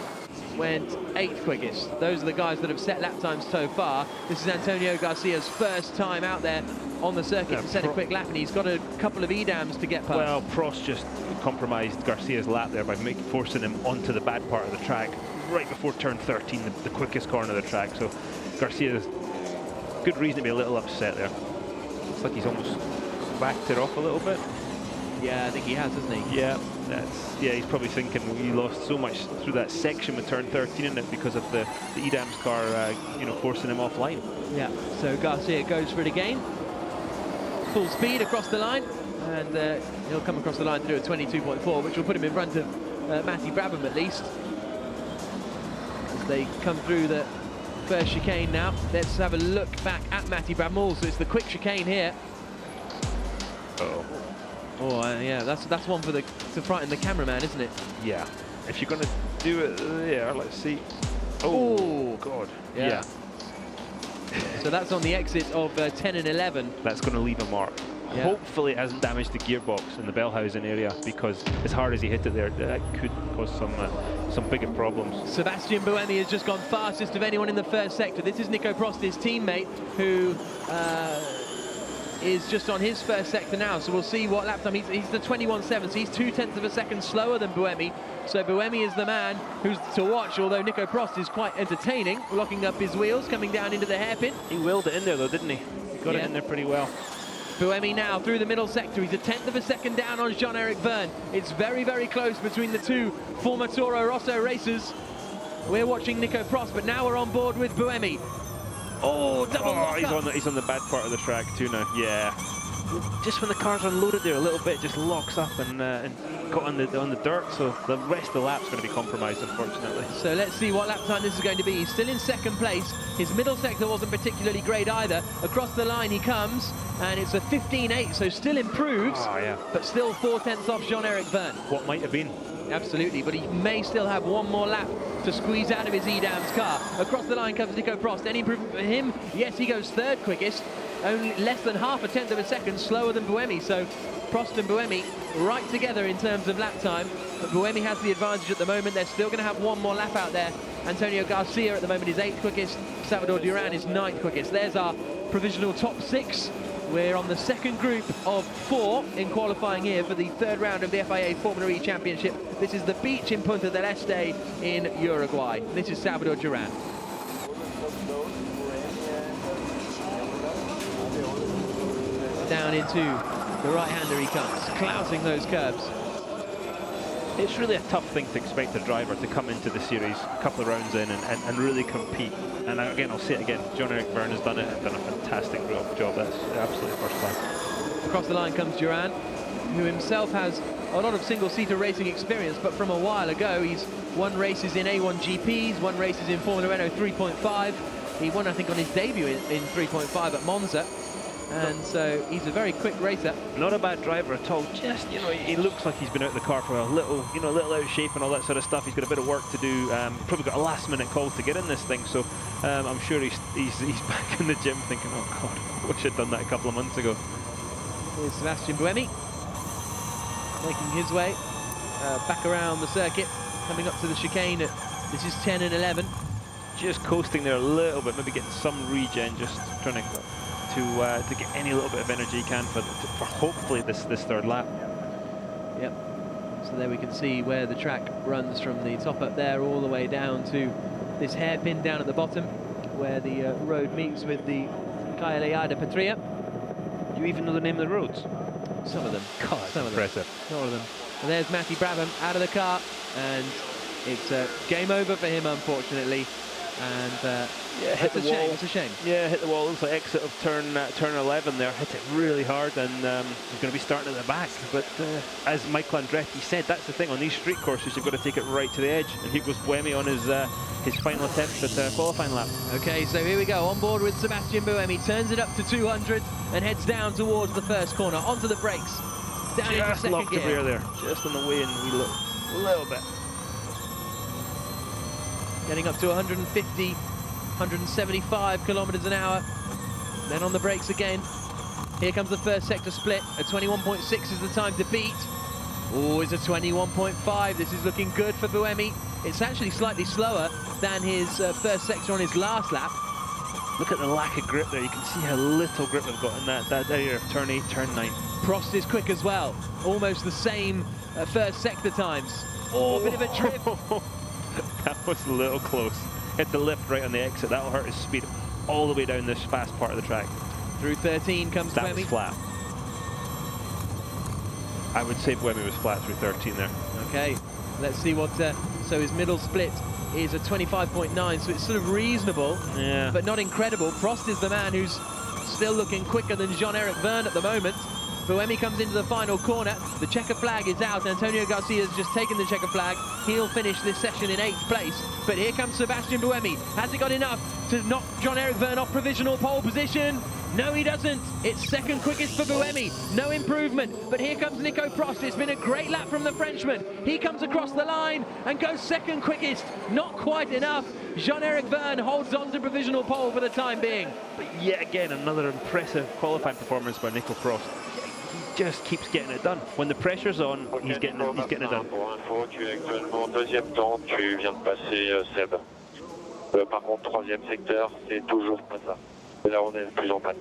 went 8th quickest. Those are the guys that have set lap times so far. This is Antonio Garcia's first time out there on the circuit to set a quick lap, and he's got a couple of Edams to get past. Well, Prost just compromised Garcia's lap there by forcing him onto the bad part of the track right before turn 13, the quickest corner of the track. So Garcia's good reason to be a little upset there. Looks like he's almost backed it off a little bit. Yeah, I think he has, hasn't he? Yeah, he's probably thinking he lost so much through that section with turn 13 in it because of the Edams car, forcing him offline. Yeah, so Garcia goes for it again. full speed across the line, and he'll come across the line to do a 22.4, which will put him in front of Matty Brabham at least. As they come through the first chicane now, let's have a look back at Matty Brabham also. It's the quick chicane here. Yeah, that's one for to frighten the cameraman, isn't it? Yeah. If you're going to do it there, let's see. Oh, God. Yeah. So that's on the exit of 10 and 11. That's going to leave a mark. Yeah. Hopefully it hasn't damaged the gearbox in the Bellhausen area, because as hard as he hit it there, that could cause some bigger problems. Sebastian Buemi has just gone fastest of anyone in the first sector. This is Nico Prost, his teammate, who is just on his first sector now. So we'll see what lap time. He's the 21.7, so he's 0.2 of a second slower than Buemi. So Buemi is the man who's to watch, although Nico Prost is quite entertaining, locking up his wheels, coming down into the hairpin. He willed it in there though, didn't he? He got it in there pretty well. Buemi now through the middle sector. He's 1/10 of a second down on Jean-Eric Vergne. It's very, very close between the two former Toro Rosso racers. We're watching Nico Prost, but now we're on board with Buemi. Oh, double lock-up. He's on the bad part of the track too now. Yeah. Just when the car's unloaded there a little bit, just locks up and got on the dirt. So the rest of the lap's going to be compromised, unfortunately. So let's see what lap time this is going to be. He's still in second place. His middle sector wasn't particularly great either. Across the line he comes, and it's a 15.8, so still improves, but still 0.4 off Jean-Eric Vergne. What might have been. Absolutely, but he may still have one more lap to squeeze out of his Edam's car. Across the line comes Nico Prost. Any improvement for him? Yes, he goes third quickest. Only less than 0.5 of a second slower than Buemi. So Prost and Buemi right together in terms of lap time. But Buemi has the advantage at the moment. They're still going to have one more lap out there. Antonio Garcia at the moment is 8th quickest. Salvador Duran is 9th quickest. There's our provisional top 6. We're on the second group of 4 in qualifying here for the third round of the FIA Formula E Championship. This is the beach in Punta del Este in Uruguay. This is Salvador Duran. Down into the right-hander he comes, clouting those curbs. It's really a tough thing to expect a driver to come into the series a couple of rounds in and really compete. And again, I'll say it again, Jean-Eric Vergne has done a fantastic job. That's absolutely first class. Across the line comes Duran, who himself has a lot of single-seater racing experience, but from a while ago he's won races in A1 GPs, won races in Formula Renault 3.5. He won, I think, on his debut in 3.5 at Monza. And so he's a very quick racer. Not a bad driver at all. Just, you know, he looks like he's been out of the car for a little out of shape and all that sort of stuff. He's got a bit of work to do. Probably got a last-minute call to get in this thing. So I'm sure he's back in the gym thinking, oh God, I wish I'd done that a couple of months ago. Here's Sebastian Buemi making his way back around the circuit, coming up to the chicane. This is 10 and 11. Just coasting there a little bit, maybe getting some regen, just trying to get any little bit of energy he can for hopefully this third lap. Yep. So there we can see where the track runs from the top up there all the way down to this hairpin down at the bottom, where the road meets with the Calle de Patria. Do you even know the name of the roads? Some of them. God, that's impressive. Not all of them. And there's Matty Brabham out of the car, and it's game over for him, unfortunately. And yeah, hit the wall. It's a shame. Yeah, hit the wall. Looks like exit of turn 11 there. Hit it really hard, and he's going to be starting at the back. But as Michael Andretti said, that's the thing on these street courses. You've got to take it right to the edge. And here goes Buemi on his final attempt at qualifying lap. Okay, so here we go. On board with Sebastian Buemi. Turns it up to 200 and heads down towards the first corner. Onto the brakes. Down into second locked gear. the rear there. Just on the way in, a little bit. Getting up to 150, 175 kilometers an hour. Then on the brakes again. Here comes the first sector split. A 21.6 is the time to beat. Oh, it's a 21.5. This is looking good for Buemi. It's actually slightly slower than his first sector on his last lap. Look at the lack of grip there. You can see how little grip they've got in that area of turn 8, turn 9. Prost is quick as well. Almost the same first sector times. Oh, a bit of a trip. That was a little close. Hit the lift right on the exit. That'll hurt his speed all the way down this fast part of the track. Through 13 comes Buemi. That was flat. I would say Buemi was flat through 13 there. Okay, let's see what... so his middle split is a 25.9, so it's sort of reasonable, but not incredible. Prost is the man who's still looking quicker than Jean-Eric Verne at the moment. Buemi comes into the final corner. The checker flag is out. Antonio Garcia's just taken the checker flag. He'll finish this session in 8th place. But here comes Sebastian Buemi. Has he got enough to knock Jean-Eric Verne off provisional pole position? No, he doesn't. It's second quickest for Buemi. No improvement. But here comes Nico Prost. It's been a great lap from the Frenchman. He comes across the line and goes second quickest. Not quite enough. Jean-Eric Verne holds on to provisional pole for the time being. But yet again, another impressive qualifying performance by Nico Prost. He just keeps getting it done. When the pressure's on, he's getting it done. Pour info, tu es actuellement deuxième temps, tu viens de passer Seb. Par contre, troisième secteur, c'est toujours pas ça. Là, on est plus en panne.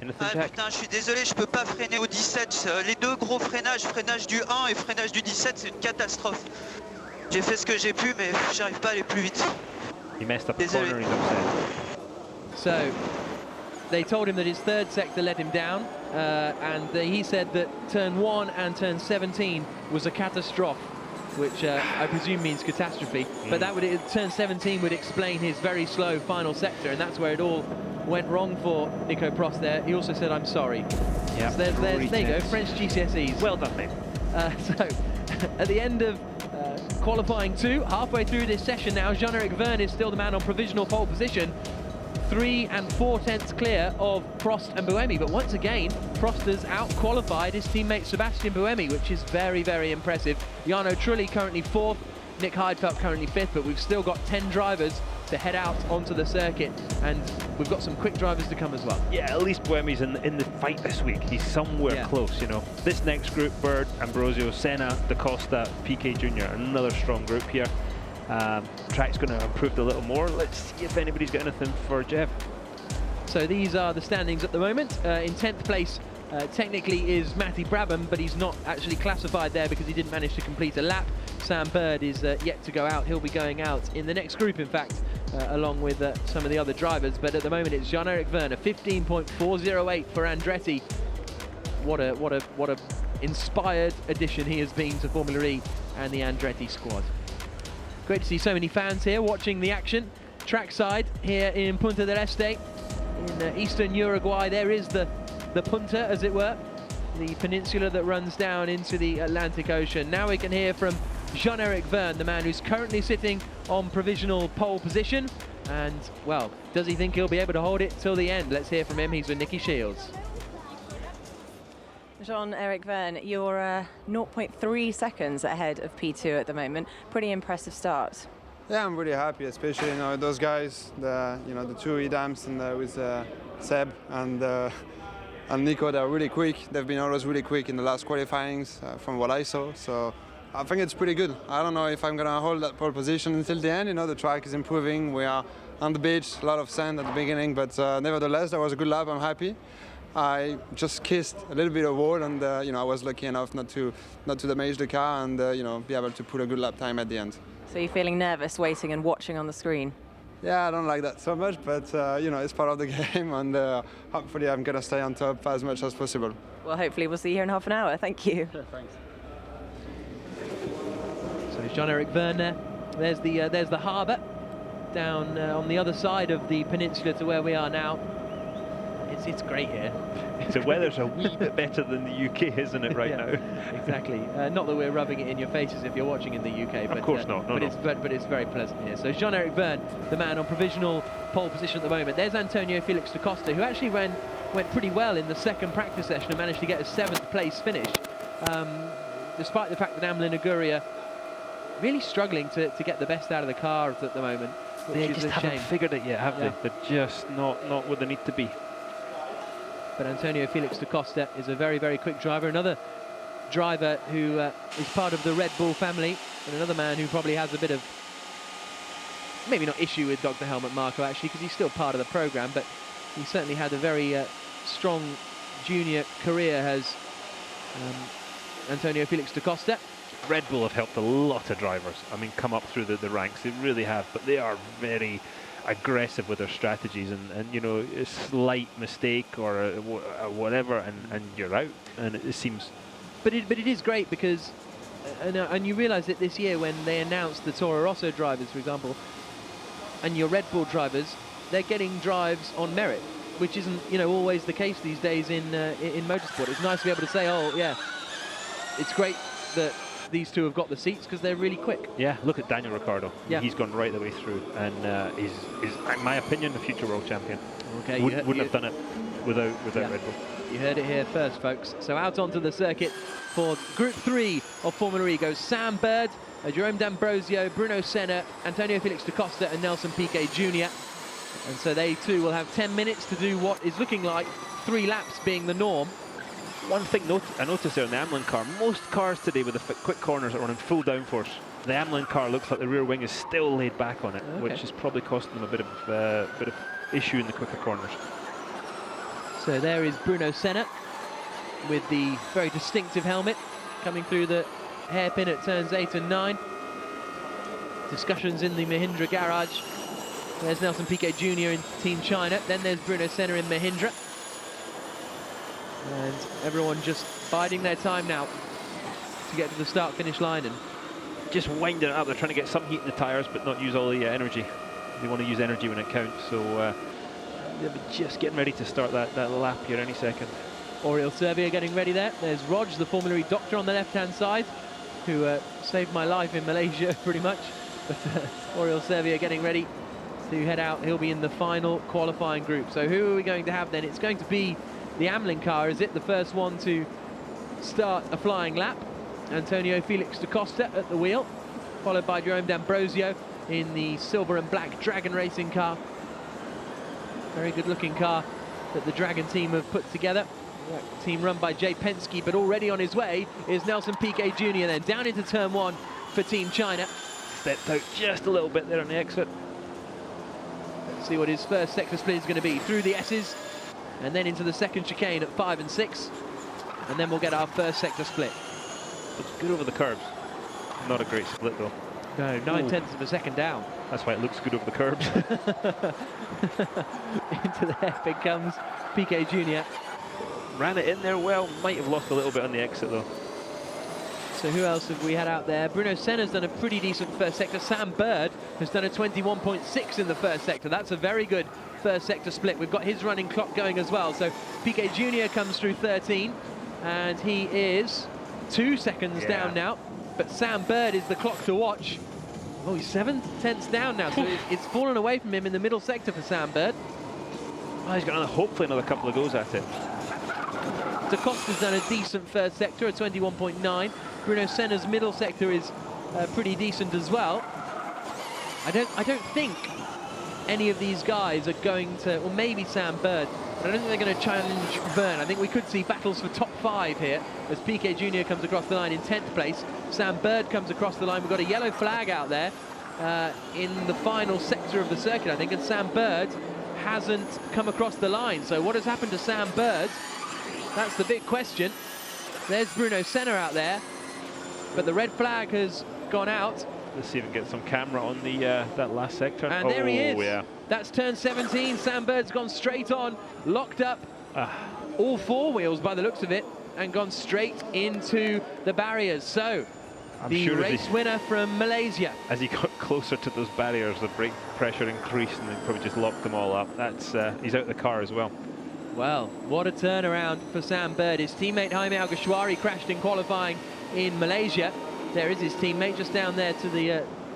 Anything, Ah Jack? putain, je suis désolé, je peux pas freiner au 17. Les deux gros freinages, freinage du 1 et freinage du 17, c'est une catastrophe. J'ai fait ce que j'ai pu, mais j'arrive pas à aller plus vite. He messed up the Désolé. corner, he's upset. So they told him that his third sector let him down, and he said that turn 1 and turn 17 was a catastrophe, which I presume means catastrophe. But that would turn 17 would explain his very slow final sector, and that's where it all went wrong for Nico Prost there. He also said, "I'm sorry." Yeah, So there you go, French GCSEs. Well done, mate. So at the end of qualifying 2, halfway through this session now, Jean-Eric Verne is still the man on provisional pole position. 3 4/10 clear of Prost and Buemi, but once again, Prost has out-qualified his teammate Sebastian Buemi, which is very, very impressive. Jarno Trulli currently 4th, Nick Heidfeld currently 5th, but we've still got 10 drivers to head out onto the circuit, and we've got some quick drivers to come as well. Yeah, at least Buemi's in the fight this week. He's somewhere close, you know. This next group, Bird, Ambrosio, Senna, Da Costa, PK Jr., another strong group here. Track's going to have improved a little more. Let's see if anybody's got anything for Jeff. So these are the standings at the moment. In 10th place, technically, is Matty Brabham, but he's not actually classified there because he didn't manage to complete a lap. Sam Bird is yet to go out. He'll be going out in the next group, in fact, along with some of the other drivers. But at the moment, it's Jean-Eric Verne, 15.408 for Andretti. What a inspired addition he has been to Formula E and the Andretti squad. Great to see so many fans here watching the action. Trackside here in Punta del Este, in eastern Uruguay. There is the Punta, as it were, the peninsula that runs down into the Atlantic Ocean. Now we can hear from Jean-Eric Verne, the man who's currently sitting on provisional pole position. And, well, does he think he'll be able to hold it till the end? Let's hear from him. He's with Nicky Shields. Jean-Eric Verne, you're 0.3 seconds ahead of P2 at the moment. Pretty impressive start. Yeah, I'm really happy, especially those guys, the two Edams and with Seb and Nico. They're really quick. They've been always really quick in the last qualifyings, from what I saw. So I think it's pretty good. I don't know if I'm gonna hold that pole position until the end. The track is improving. We are on the beach, a lot of sand at the beginning, but nevertheless, that was a good lap. I'm happy. I just kissed a little bit of wall, and I was lucky enough not to damage the car and be able to put a good lap time at the end. So you're feeling nervous waiting and watching on the screen? Yeah, I don't like that so much, but it's part of the game, and hopefully I'm gonna stay on top as much as possible. Well, hopefully we'll see you here in half an hour. Thank you. Thanks. So Jean-Eric Verne there. There's the harbour down on the other side of the peninsula to where we are now. It's great here. The weather's a wee bit better than the UK, isn't it, right now? Exactly. Not that we're rubbing it in your faces if you're watching in the UK, but of course not. No, but it's very pleasant here. So Jean-Eric Verne, the man on provisional pole position at the moment. There's Antonio Felix da Costa, who actually went pretty well in the second practice session and managed to get a 7th place finish, despite the fact that Amlin Aguria really struggling to get the best out of the car at the moment. They just haven't figured it yet, have they? They're just not where they need to be. But Antonio Felix da Costa is a very, very quick driver. Another driver who is part of the Red Bull family, and another man who probably has a bit of, maybe not issue with Dr. Helmut Marko, actually, because he's still part of the programme, but he certainly had a very strong junior career, has Antonio Felix da Costa. Red Bull have helped a lot of drivers. I mean, come up through the ranks. They really have, but they are very aggressive with their strategies, and a slight mistake or whatever, and you're out. And it seems, but it is great because, and you realise that this year when they announced the Toro Rosso drivers, for example, and your Red Bull drivers, they're getting drives on merit. which isn't, you know, always the case these days in motorsport. It's nice to be able to say, oh yeah, it's great that these two have got the seats because they're really quick. Yeah, look at Daniel Ricciardo. Yeah. He's gone right the way through, and is in my opinion, the future world champion. Okay, Wouldn't have done it without yeah. Red Bull. You heard it here first, folks. So out onto the circuit for Group 3 of Formula E goes Sam Bird, Jerome D'Ambrosio, Bruno Senna, Antonio Felix da Costa and Nelson Piquet Jr. And so they too will have 10 minutes to do what is looking like 3 laps being the norm. One thing I noticed there in the Amlin car, most cars today with the quick corners are running full downforce. The Amlin car looks like the rear wing is still laid back on it, which is probably costing them a bit of issue in the quicker corners. So there is Bruno Senna with the very distinctive helmet coming through the hairpin at turns 8 and 9. Discussions in the Mahindra garage. There's Nelson Piquet Jr. in Team China. Then there's Bruno Senna in Mahindra. And everyone just biding their time now to get to the start-finish line and just winding it up. They're trying to get some heat in the tyres, but not use all the energy. They want to use energy when it counts. So they're just getting ready to start that lap here any second. Oriol Servia getting ready there. There's Rog, the Formula E doctor on the left-hand side, who saved my life in Malaysia, pretty much. But Oriol Servia getting ready to head out. He'll be in the final qualifying group. So who are we going to have then? It's going to be the Amlin car, is it? The first one to start a flying lap. Antonio Felix da Costa at the wheel, followed by Jerome D'Ambrosio in the silver and black Dragon Racing car. Very good looking car that the Dragon team have put together. Team run by Jay Penske, but already on his way is Nelson Piquet Jr. then down into turn 1 for Team China. Stepped out just a little bit there on the exit. Let's see what his first sector split is going to be. Through the S's and then into the second chicane at 5 and 6. And then we'll get our first sector split. Looks good over the curbs. Not a great split though. No, 9/10 of a second down. That's why it looks good over the curbs. Into the hairpin comes Piquet Jr. Ran it in there well, might have lost a little bit on the exit though. So who else have we had out there? Bruno Senna's done a pretty decent first sector. Sam Bird has done a 21.6 in the first sector. That's a very good first sector split. We've got his running clock going as well. So Piquet Jr. comes through 13 and he is 2 seconds down now. But Sam Bird is the clock to watch. Oh, he's 7/10 down now, so it's fallen away from him in the middle sector for Sam Bird. Oh, he's got hopefully another couple of goes at it. Da Costa's done a decent first sector, a 21.9. Bruno Senna's middle sector is pretty decent as well. I don't think any of these guys are going to, or maybe Sam Bird, but I don't think they're going to challenge Verne. I think we could see battles for top 5 here as Piquet Jr. comes across the line in 10th place. Sam Bird comes across the line. We've got a yellow flag out there in the final sector of the circuit, I think, and Sam Bird hasn't come across the line. So what has happened to Sam Bird? That's the big question. There's Bruno Senna out there, but the red flag has gone out. Let's see if we can get some camera on the that last sector. And there he is. Yeah. That's turn 17. Sam Bird's gone straight on, locked up all 4 wheels by the looks of it, and gone straight into the barriers. So the race winner from Malaysia. As he got closer to those barriers, the brake pressure increased and they probably just locked them all up. That's he's out of the car as well. Well, what a turnaround for Sam Bird. His teammate Jaime Alguersuari crashed in qualifying in Malaysia. There is his teammate just down there to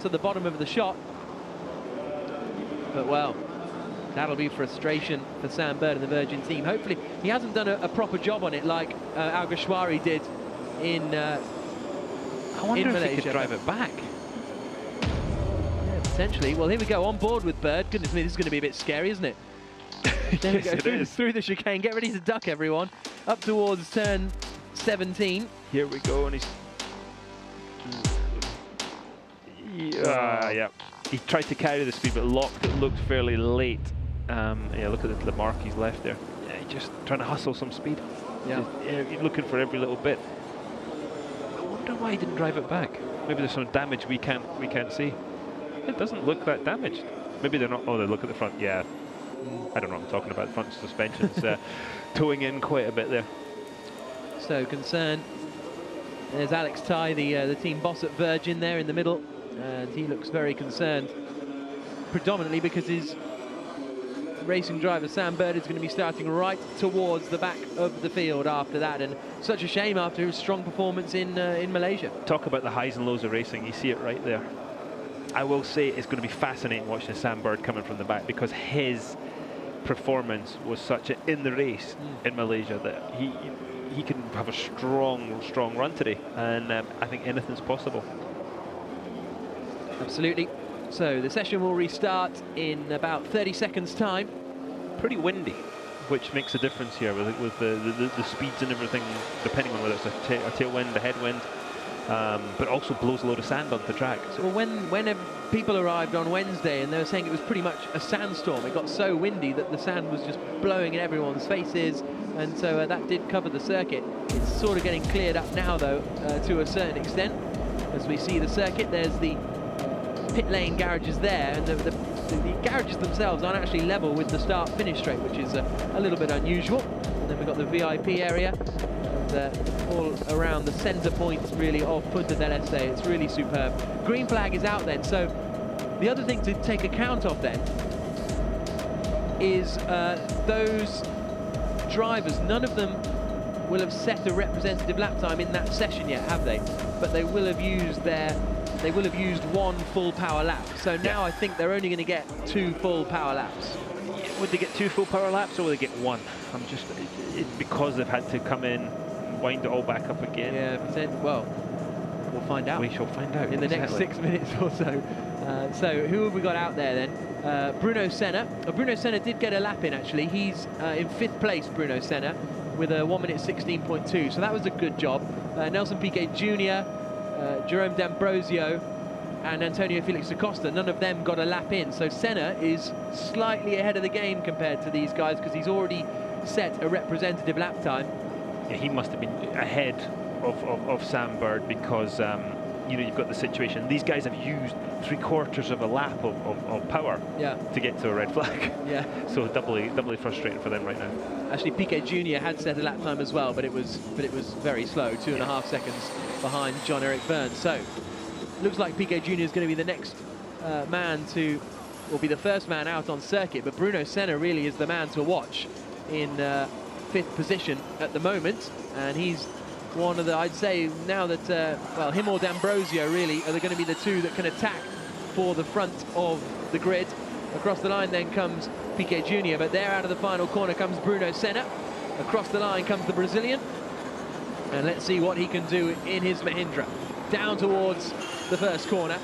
the bottom of the shot. But well, that'll be frustration for Sam Bird and the Virgin team. Hopefully he hasn't done a proper job on it like Alguersuari did in Malaysia. I wonder if he could drive it back. Yeah, potentially. Well, here we go, on board with Bird. Goodness me, this is going to be a bit scary, isn't it? There we go, through the chicane. Get ready to duck, everyone. Up towards turn 17. Here we go, and he's... yeah. He tried to carry the speed, but locked. It looked fairly late. Yeah, look at the mark he's left there. Yeah, he's just trying to hustle some speed. Yeah. He's looking for every little bit. I wonder why he didn't drive it back. Maybe there's some damage we can't see. It doesn't look that damaged. Maybe they're not. Oh, they look at the front. Yeah. I don't know what I'm talking about. Front suspension's towing in quite a bit there. So concerned. There's Alex Ty, the team boss at Virgin, there in the middle, and he looks very concerned, predominantly because his racing driver Sam Bird is going to be starting right towards the back of the field after that, and such a shame after his strong performance in Malaysia. Talk about the highs and lows of racing, you see it right there. I will say it's going to be fascinating watching Sam Bird coming from the back, because his performance was such in the race in Malaysia that he can have a strong run today, and I think anything's possible. Absolutely. So the session will restart in about 30 seconds time. Pretty windy, which makes a difference here with the speeds and everything, depending on whether it's a tailwind, a headwind, but also blows a load of sand onto the track. So when people arrived on Wednesday and they were saying it was pretty much a sandstorm, it got so windy that the sand was just blowing in everyone's faces, and so that did cover the circuit. It's sort of getting cleared up now though, to a certain extent. As we see the circuit, there's the pit lane garages there, and the garages themselves aren't actually level with the start-finish straight, which is a little bit unusual. And then we've got the VIP area, and all around the centre points really of Punta del Este. It's really superb. Green flag is out then, so the other thing to take account of then is those drivers, none of them will have set a representative lap time in that session yet, have they? But they will have used one full power lap. So now I think they're only going to get 2 full power laps. Would they get 2 full power laps, or will they get 1? Because they've had to come in, wind it all back up again. Yeah, well, we'll find out. We shall find out in the next 6 minutes or so. So who have we got out there then? Bruno Senna. Bruno Senna did get a lap in actually. He's in 5th place, Bruno Senna, with a 1 minute 16.2. So that was a good job. Nelson Piquet Jr., Jerome D'Ambrosio and Antonio Felix Acosta, none of them got a lap in. So Senna is slightly ahead of the game compared to these guys, because he's already set a representative lap time. Yeah, he must have been ahead of Sam Bird, because you know, you've got the situation. These guys have used 3/4 of a lap of power to get to a red flag. Yeah. So doubly frustrating for them right now. Actually, Piquet Jr. had set a lap time as well, but it was very slow, 2.5 seconds behind John-Eric Verne. So looks like Piquet Jr. is going to be the next will be the first man out on circuit, but Bruno Senna really is the man to watch in 5th position at the moment, and he's one of the, I'd say now that, well, him or D'Ambrosio really are going to be the 2 that can attack for the front of the grid. Across the line then comes Piquet Jr., but there out of the final corner comes Bruno Senna. Across the line comes the Brazilian, and let's see what he can do in his Mahindra. Down towards the first corner.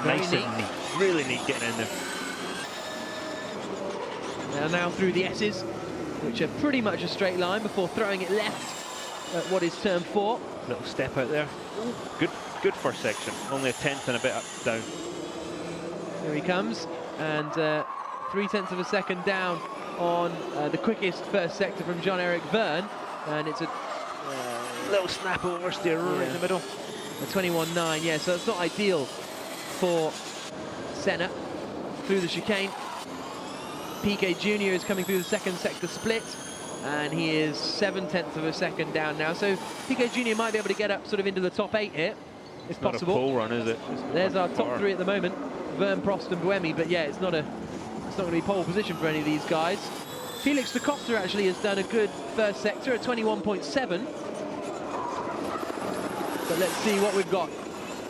Nice and neat, really neat getting in there. Now through the S's, which are pretty much a straight line before throwing it left at what is turn 4. Little step out there. Good first section. Only a 1/10 and a bit down. Here he comes, and 0.3 of a second down on the quickest first sector from John-Eric Verne, and it's a little snap oversteer right in the middle. A 21.9, yeah, so it's not ideal for Senna through the chicane. Piquet Jr. is coming through the second sector split, and he is 0.7 of a second down now. So Piquet Jr. might be able to get up sort of into the top 8 here. It's possible. Not a pole run, is it? There's our top 3 at the moment: Verne, Prost, and Buemi. But yeah, it's not going to be pole position for any of these guys. Felix Acosta actually has done a good first sector at 21.7. But let's see what we've got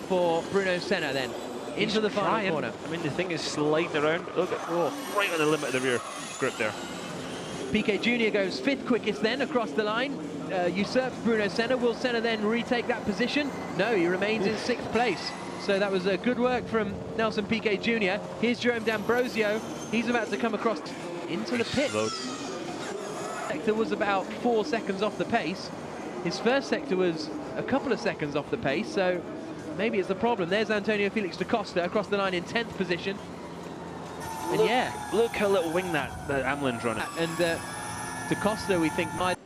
for Bruno Senna then. Into the final corner. I mean, the thing is sliding around. Look at, right on the limit of the rear grip there. Piquet Jr. goes 5th quickest then across the line. Usurps Bruno Senna. Will Senna then retake that position? No, he remains in 6th place. So that was good work from Nelson Piquet Jr. Here's Jerome D'Ambrosio. He's about to come across into the pit. Sector was about 4 seconds off the pace. His first sector was a couple of seconds off the pace, so maybe it's the problem. There's Antonio Felix da Costa across the line in 10th position. And look how little wing that Amlin's running. And da Costa, we think, might...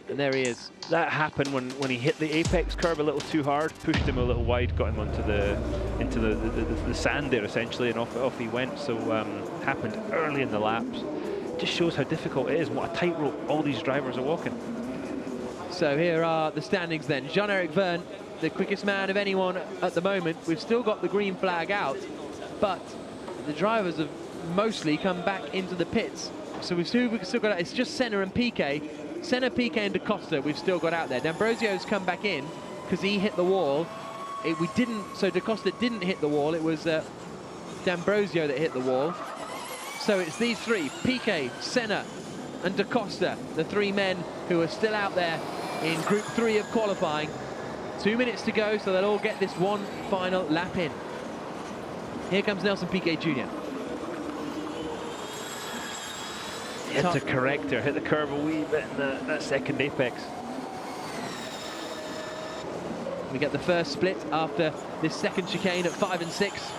And there he is. That happened when he hit the apex curve a little too hard, pushed him a little wide, got him into the sand there essentially, and off he went. So happened early in the laps. Just shows how difficult it is and what a tightrope all these drivers are walking. So here are the standings then. Jean-Eric Verne, the quickest man of anyone at the moment. We've still got the green flag out, but the drivers have mostly come back into the pits. So we've still got, it's just Senna and Piquet. Senna, Piquet and Da Costa we've still got out there. D'Ambrosio's come back in because he hit the wall. So Da Costa didn't hit the wall, it was D'Ambrosio that hit the wall. So it's these three, Piquet, Senna and Da Costa, the three men who are still out there in Group 3 of qualifying. 2 minutes to go, so they'll all get this one final lap in. Here comes Nelson Piquet Jr. He had to correct her, hit the curve a wee bit in that second apex. We get the first split after this second chicane at 5 and 6.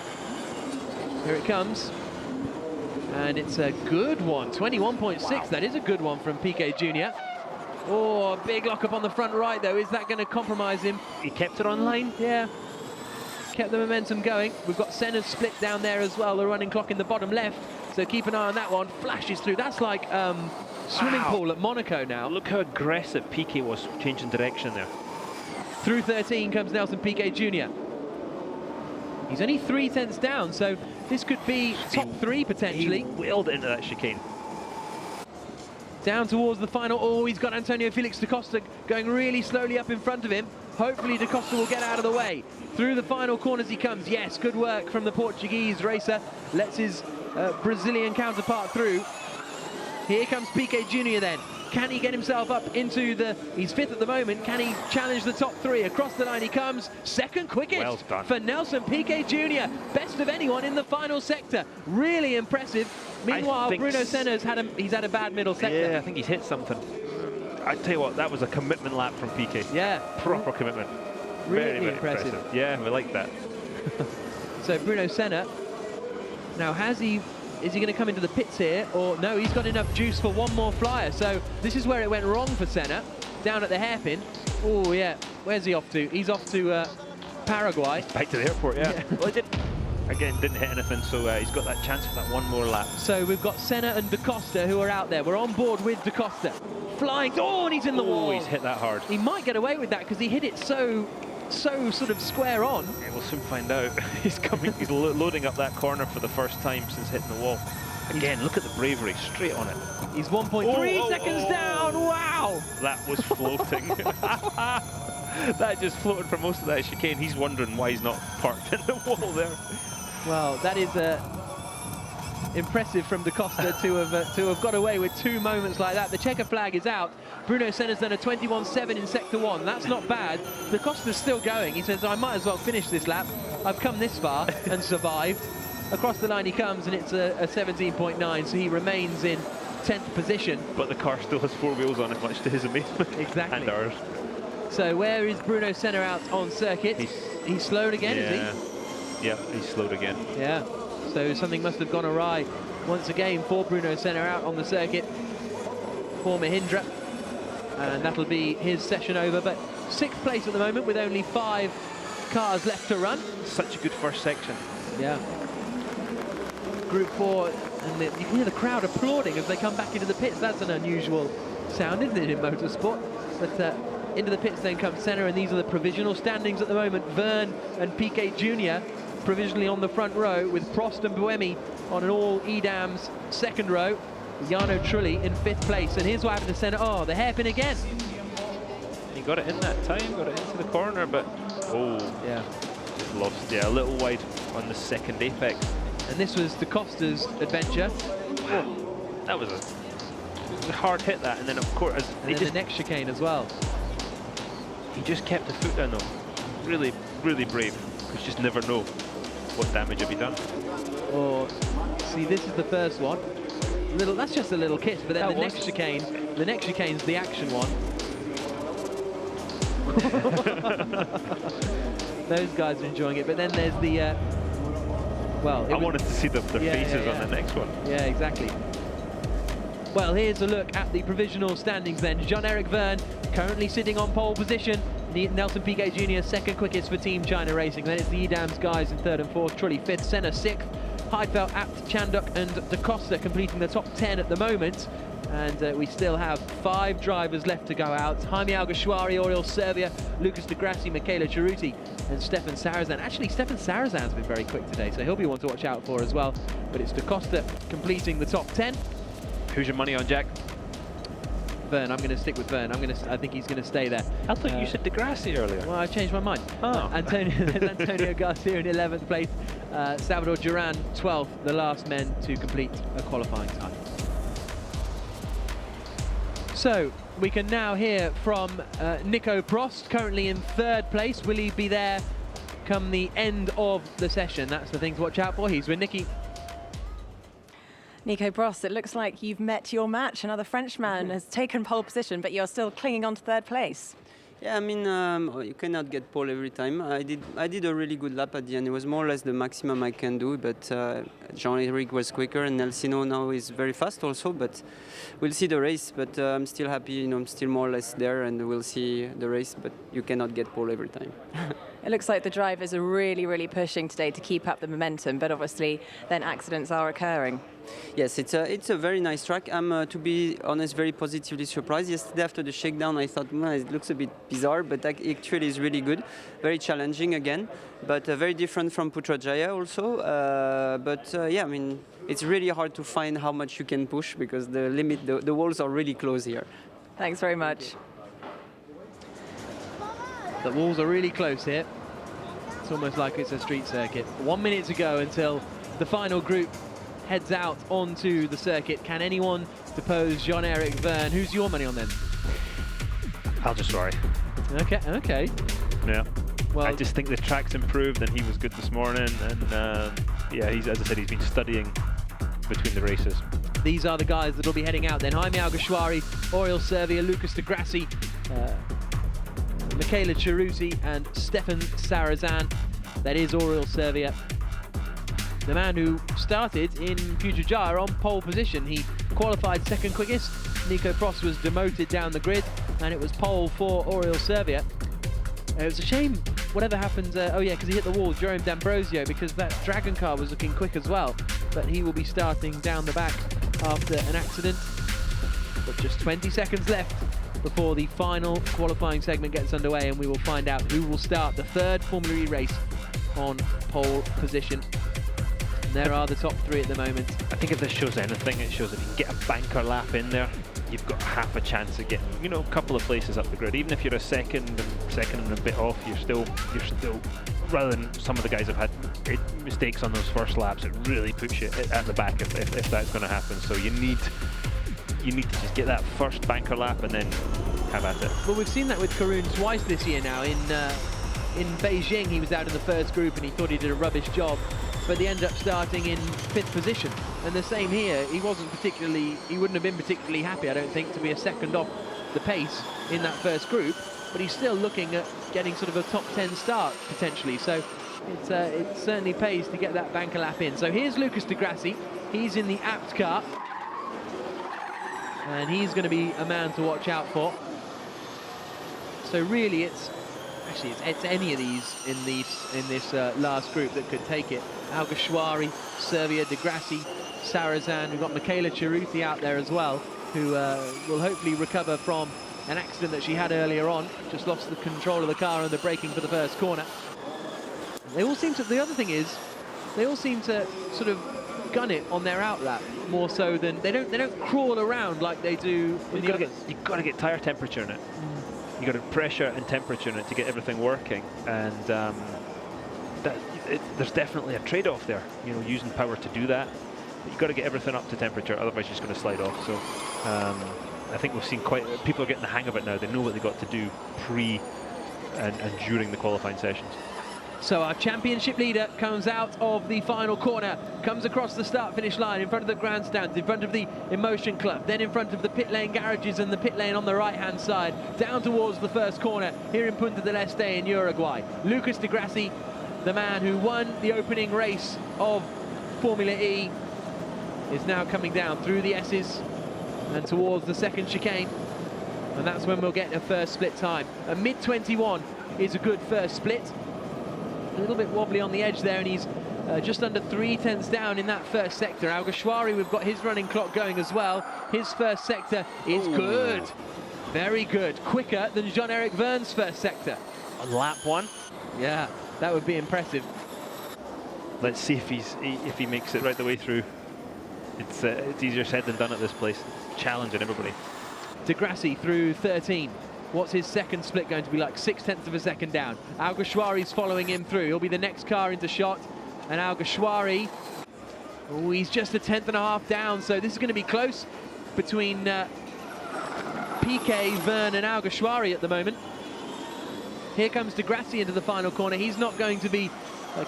Here it comes. And it's a good one, 21.6. Wow. That is a good one from Piquet Jr. Oh, a big lock up on the front right, though. Is that going to compromise him? He kept it on line. Yeah. Kept the momentum going. We've got Senna's split down there as well, the running clock in the bottom left. So keep an eye on that one. Flashes through. That's like swimming pool at Monaco now. Look how aggressive Piquet was changing direction there. Through 13 comes Nelson Piquet Jr. He's only 3/10 down, so this could be top 3 potentially. He wheeled into that chicane. Down towards the final. Oh, he's got Antonio Felix da Costa going really slowly up in front of him. Hopefully da Costa will get out of the way. Through the final corners he comes. Yes, good work from the Portuguese racer. Lets his Brazilian counterpart through. Here comes Piquet Jr. then. Can he get himself up into he's 5th at the moment. Can he challenge the top 3? Across the line he comes. Second quickest well done for Nelson Piquet Jr. Best of anyone in the final sector. Really impressive. Meanwhile, Bruno Senna's had a bad middle sector. Yeah, I think he's hit something. I tell you what, that was a commitment lap from Piquet. Yeah. Proper commitment. Really very impressive. Yeah, we like that. So Bruno Senna, now is he going to come into the pits here? Or no, he's got enough juice for one more flyer. So this is where it went wrong for Senna, down at the hairpin. Oh yeah, where's he off to? He's off to Paraguay. Back to the airport, yeah. Well, he didn't hit anything, so he's got that chance for that one more lap. So we've got Senna and da Costa who are out there. We're on board with da Costa. Flying, and he's in the wall. Oh, he's hit that hard. He might get away with that because he hit it so sort of square on. Yeah, we'll soon find out. He's loading up that corner for the first time since hitting the wall. Again, look at the bravery, straight on it. He's 1.3 seconds down, wow! That was floating. That just floated for most of that chicane. He's wondering why he's not parked in the wall there. Well, that is impressive from da Costa to have got away with 2 moments like that. The checker flag is out. Bruno Senna's done a 21.7 in Sector 1. That's not bad. Da Costa's still going. He says, I might as well finish this lap. I've come this far and survived. Across the line he comes, and it's a 17.9, so he remains in 10th position. But the car still has 4 wheels on it, much to his amazement. Exactly. And ours. So where is Bruno Senna out on circuit? He's slowed again, is he? Yeah, he's slowed again. Yeah. So something must have gone awry once again for Bruno Senna out on the circuit for Mahindra, and that'll be his session over. But 6th place at the moment with only 5 cars left to run. Such a good first section. Yeah. Group 4, and you can hear the crowd applauding as they come back into the pits. That's an unusual sound, isn't it, in motorsport? But into the pits then comes Senna, and these are the provisional standings at the moment. Verne and Piquet Jr. provisionally on the front row, with Prost and Buemi on an all EDAMS 2nd row. Jarno Trulli in 5th place. And here's what happened to Senna. Oh, the hairpin again. He got it in that time, got it into the corner, but yeah, just lost. Yeah, a little wide on the 2nd apex. And this was da Costa's adventure. Wow, that was a hard hit, that, and then of course the next chicane as well. He just kept the foot down though. Really, really brave. You just never know what damage will be done. Or see, this is the first one. That's just a little kiss, but then the next chicane's the action one. Those guys are enjoying it, but then there's the I wanted to see their faces on the next one. Yeah, exactly. Well, here's a look at the provisional standings then. Jean-Eric Verne currently sitting on pole position. Nelson Piquet Jr. 2nd quickest for Team China Racing. Then it's the EDAMS guys in 3rd and 4th. Trulli 5th, Senna 6th. Heidfeld, Abt, Chanduk and da Costa completing the top 10 at the moment. And we still have 5 drivers left to go out. Jaime Alguersuari, Oriol Servia, Lucas de Grassi, Michela Ceruti, and Stefan Sarazan. Actually, Stefan Sarazan's been very quick today, so he'll be one to watch out for as well. But it's Da Costa completing the top 10. Who's your money on, Jack? Vern, I'm going to stick with Vern. I think he's going to stay there. I thought you said de Grassi earlier. Well, I've changed my mind. Oh. Antonio Garcia in 11th place. Salvador Duran, 12th, the last men to complete a qualifying time. So, we can now hear from Nico Prost, currently in 3rd place. Will he be there come the end of the session? That's the thing to watch out for. He's with Nicky. Nico Prost, it looks like you've met your match. Another Frenchman has taken pole position, but you're still clinging on to 3rd place. Yeah, I mean, you cannot get pole every time. I did a really good lap at the end. It was more or less the maximum I can do, but Jean-Eric was quicker, and Nelsino now is very fast also, but we'll see the race. But I'm still happy, you know, I'm still more or less there, and we'll see the race, but you cannot get pole every time. It looks like the drivers are really, really pushing today to keep up the momentum, but obviously then accidents are occurring. Yes, it's a very nice track. I'm, to be honest, very positively surprised. Yesterday after the shakedown, I thought, it looks a bit bizarre, but actually it's really good. Very challenging again, but very different from Putrajaya also. Yeah, I mean, it's really hard to find how much you can push because the limit, the walls are really close here. Thanks very much. The walls are really close here. It's almost like it's a street circuit. 1 minute to go until the final group heads out onto the circuit. Can anyone depose Jean-Eric Verne? Who's your money on then? Alguersuari. Okay. Yeah. Well, I just think the track's improved and he was good this morning. And yeah, as I said, he's been studying between the races. These are the guys that will be heading out then. Jaime Alguersuari, Oriol Servia, Lucas de Grassi, Michela Ceruti and Stefan Sarazan. That is Oriol Servia, the man who started in Putrajaya on pole position. He qualified 2nd quickest. Nico Prost was demoted down the grid, and it was pole for Oriol Servia. It was a shame whatever happened. Oh yeah, because he hit the wall, Jerome D'Ambrosio, because that Dragon car was looking quick as well. But he will be starting down the back after an accident. But just 20 seconds left before the final qualifying segment gets underway, and we will find out who will start the 3rd Formula E race on pole position. And there are the top 3 at the moment. I think if this shows anything, it shows if you can get a banker lap in there, you've got half a chance of getting, you know, a couple of places up the grid. Even if you're a second and a bit off, you're still, rather than some of the guys have had mistakes on those first laps, it really puts you at the back if that's going to happen. So you need to just get that first banker lap and then have at it. Well, we've seen that with Karun twice this year now. In Beijing, he was out in the first group and he thought he did a rubbish job, but he ended up starting in 5th position. And the same here, he wouldn't have been particularly happy, I don't think, to be a second off the pace in that first group, but he's still looking at getting sort of a top 10 start potentially. So it certainly pays to get that banker lap in. So here's Lucas de Grassi. He's in the Apt car, and he's going to be a man to watch out for. So really, it's any of these in this last group that could take it. Alguersuari, Servia, de Grassi, Sarazan. We've got Michela Ceruti out there as well, who will hopefully recover from an accident that she had earlier on. Just lost the control of the car under braking for the first corner. They all seem to. The other thing is, they all seem to sort of gun it on their outlap more so than they don't crawl around like they do. You've got to get tire temperature in it. You got to pressure and temperature in it to get everything working, and there's definitely a trade-off there. You know, using power to do that. But you've got to get everything up to temperature, otherwise you're just going to slide off. So I think we've seen people are getting the hang of it now. They know what they've got to do pre and during the qualifying sessions. So our championship leader comes out of the final corner, comes across the start-finish line in front of the grandstands, in front of the Emotion Club, then in front of the pit lane garages and the pit lane on the right-hand side, down towards the first corner here in Punta del Este in Uruguay. Lucas de Grassi, the man who won the opening race of Formula E, is now coming down through the S's and towards the second chicane, and that's when we'll get a first split time. A mid-21 is a good first split. A little bit wobbly on the edge there, and he's just under 3/10 down in that first sector. Alguersuari, we've got his running clock going as well. His first sector is good. Very good. Quicker than Jean-Eric Verne's first sector. On lap 1? Yeah, that would be impressive. Let's see if he makes it right the way through. It's easier said than done at this place. Challenging everybody. De Grassi through 13. What's his second split going to be like? 0.6 of a second down. Alguersuari's following him through. He'll be the next car into shot. And Alguersuari, oh, he's just 1/10.5 down. So this is going to be close between Piquet, Verne and Alguersuari at the moment. Here comes De Grassi into the final corner. He's not going to be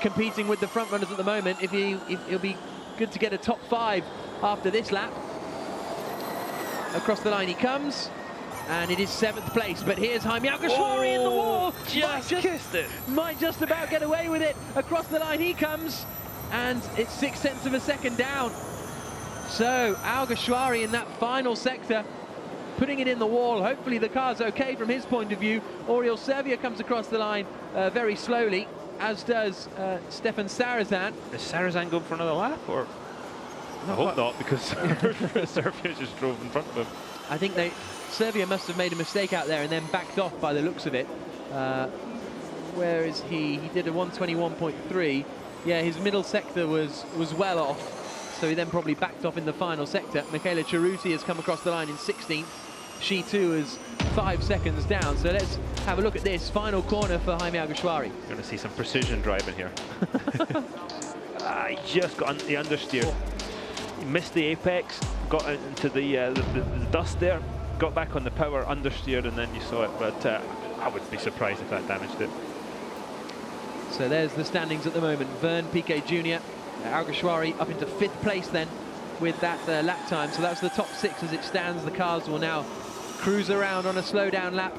competing with the front runners at the moment. If he'll be good to get a top 5 after this lap. Across the line he comes, and it is 7th place. But here's Jaime Alguersuari in the wall. Just kissed it. Might just about get away with it. Across the line he comes, and it's 0.6 of a second down. So Alguersuari in that final sector, putting it in the wall. Hopefully the car's okay from his point of view. Oriol Servia comes across the line very slowly, as does Stefan Sarrazin. Is Sarrazin going for another lap, or? I hope not, because Servia just drove in front of him. I think Servia must have made a mistake out there and then backed off by the looks of it. Where is he? He did a 121.3. Yeah, his middle sector was well off, so he then probably backed off in the final sector. Michaela Cerruti has come across the line in 16th. She too is 5 seconds down. So let's have a look at this final corner for Jaime Alguersuari. You're going to see some precision driving here. He just got the understeer. He missed the apex, got into the dust there, got back on the power, understeered, and then you saw it. But I wouldn't be surprised if that damaged it. So there's the standings at the moment. Verne, Piquet Jr., Alguersuari up into 5th place then with that lap time. So that's the top 6 as it stands. The cars will now cruise around on a slow down lap.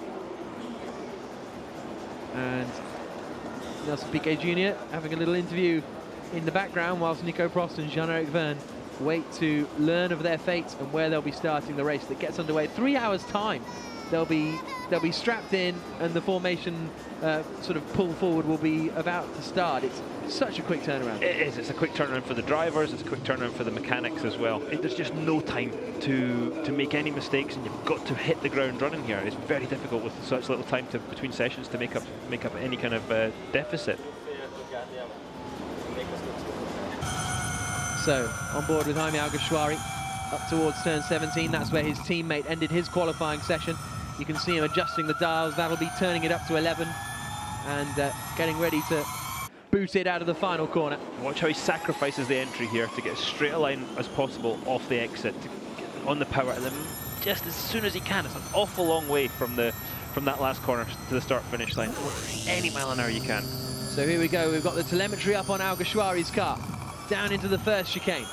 And Nelson Piquet Jr. having a little interview in the background whilst Nico Prost and Jean-Eric Verne wait to learn of their fate and where they'll be starting the race that gets underway. 3 hours time. They'll be strapped in, and the formation sort of pull forward will be about to start. It's such a quick turnaround. It is. It's a quick turnaround for the drivers. It's a quick turnaround for the mechanics as well. There's just no time to make any mistakes, and you've got to hit the ground running here. It's very difficult with such little time between sessions to make up any kind of deficit. So on board with Jaime Alguersuari up towards turn 17. That's where his teammate ended his qualifying session. You can see him adjusting the dials. That'll be turning it up to 11 and getting ready to boot it out of the final corner. Watch how he sacrifices the entry here to get as straight a line as possible off the exit, to get on the power, and then just as soon as he can. It's an awful long way from that last corner to the start-finish line. Any mile an hour you can. So here we go. We've got the telemetry up on Alguersuari's car. Down into the first chicane.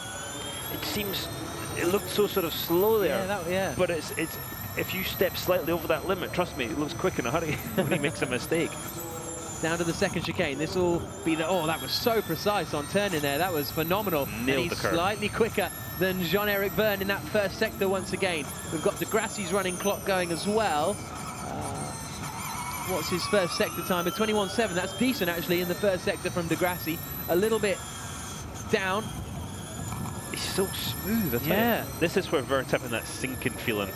It looked so sort of slow there. Yeah, but it's if you step slightly over that limit, trust me, it looks quick in a hurry when he makes a mistake. Down to the second chicane. This will be the, oh, that was so precise on turning there. That was phenomenal. Nailed the curve. Slightly quicker than Jean-Eric Verne in that first sector once again. We've got De Grassi's running clock going as well. What's his first sector time? A 21.7. That's decent actually in the first sector from De Grassi. A little bit down. He's so smooth, I tell you. This is where Verne's having that sinking feeling.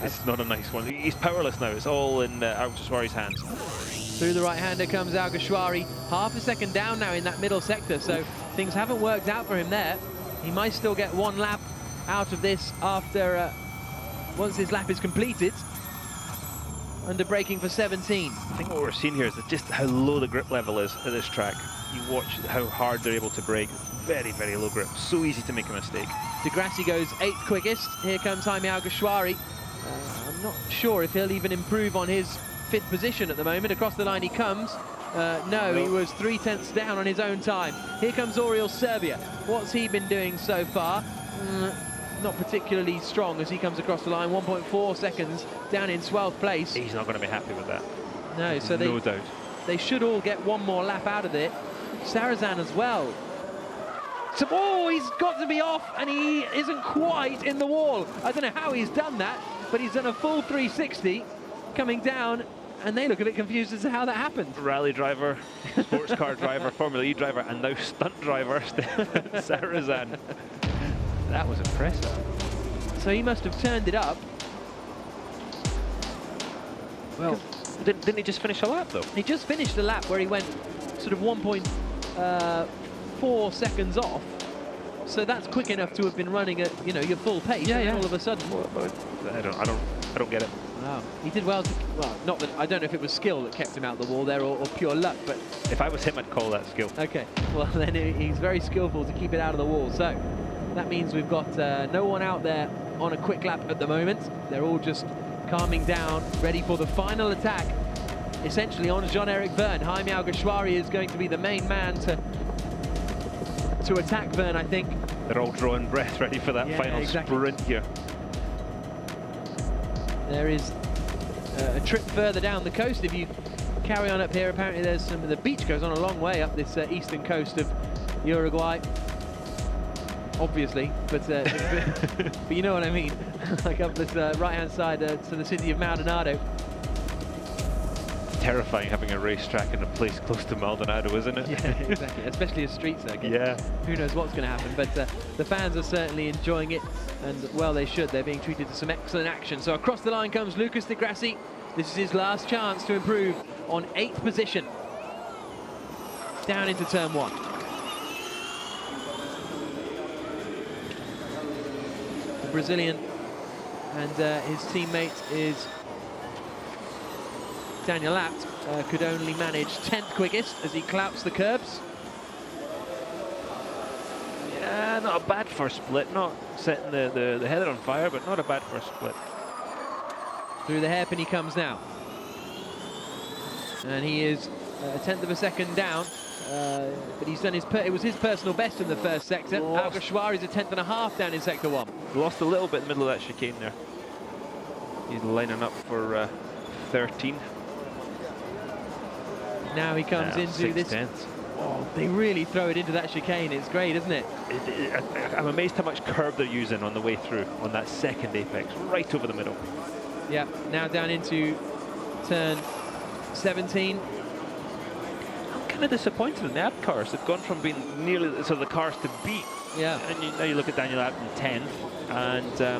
It's not a nice one. He's powerless now. It's all in Alguersuari's hands. Through the right-hander comes Alguersuari. Half a second down now in that middle sector, so things haven't worked out for him there. He might still get one lap out of this after once his lap is completed. Under braking for 17. I think what we're seeing here is just how low the grip level is at this track. You watch how hard they're able to brake. Very, very low grip. So easy to make a mistake. De Grassi goes 8th quickest. Here comes Jaime Alguersuari. I'm not sure if he'll even improve on his 5th position at the moment. Across the line he comes. No, he was 3/10 down on his own time. Here comes Oriol Servia. What's he been doing so far? Not particularly strong as he comes across the line. 1.4 seconds down in 12th place. He's not going to be happy with that. No, so no doubt. They should all get one more lap out of it. Sarrazin as well. So, oh, he's got to be off, and he isn't quite in the wall. I don't know how he's done that, but he's done a full 360, coming down and they look a bit confused as to how that happened. Rally driver, sports car driver, Formula E driver, and now stunt driver, Sarazan. That was impressive. So he must have turned it up. Well, didn't he just finish a lap, though? He just finished a lap where he went sort of 1.4 seconds off. So that's quick enough to have been running at, you know, your full pace. Yeah, and yeah. all of a sudden, I don't get it. wow, he did well. Well, not that I don't know if it was skill that kept him out the wall there or pure luck, but If I was him, I'd call that skill. okay. Well, then he's very skillful to keep it out of the wall. So that means we've got no one out there on a quick lap at the moment. They're all just calming down, ready for the final attack. Essentially on Jean-Eric Verne. Jaime Alguersuari is going to be the main man to attack Verne, I think. They're all drawing breath, ready for that final sprint here. There is a trip further down the coast. If you carry on up here, apparently there's the beach goes on a long way up this eastern coast of Uruguay. Obviously, but but you know what I mean. Like up this right-hand side to the city of Maldonado. Terrifying having a racetrack in a place close to Maldonado, isn't it? Yeah, exactly. Especially a street circuit. Yeah. Who knows what's going to happen? But the fans are certainly enjoying it, and well, they should. They're being treated to some excellent action. So across the line comes Lucas Di Grassi. This is his last chance to improve on 8th position. Down into turn 1. The Brazilian and his teammate is Daniel Abt, could only manage 10th quickest as he clouts the curbs. Yeah, not a bad first split. Not setting the header on fire, but not a bad first split. Through the hairpin he comes now. And he is a 10th of a second down. But he's done it was his personal best in the first sector. Alguersuari is a 10th and a half down in sector 1. Lost a little bit in the middle of that chicane there. He's lining up for 13. Now he comes into this. 6/10. Oh, they really throw it into that chicane. It's great, isn't it? I'm amazed how much curb they're using on the way through on that second apex, right over the middle. Yeah, now down into turn 17. I'm kind of disappointed in the Abt cars. They've gone from being nearly sort of the cars to beat. Yeah. And now you look at Daniel Abt in 10th, and Di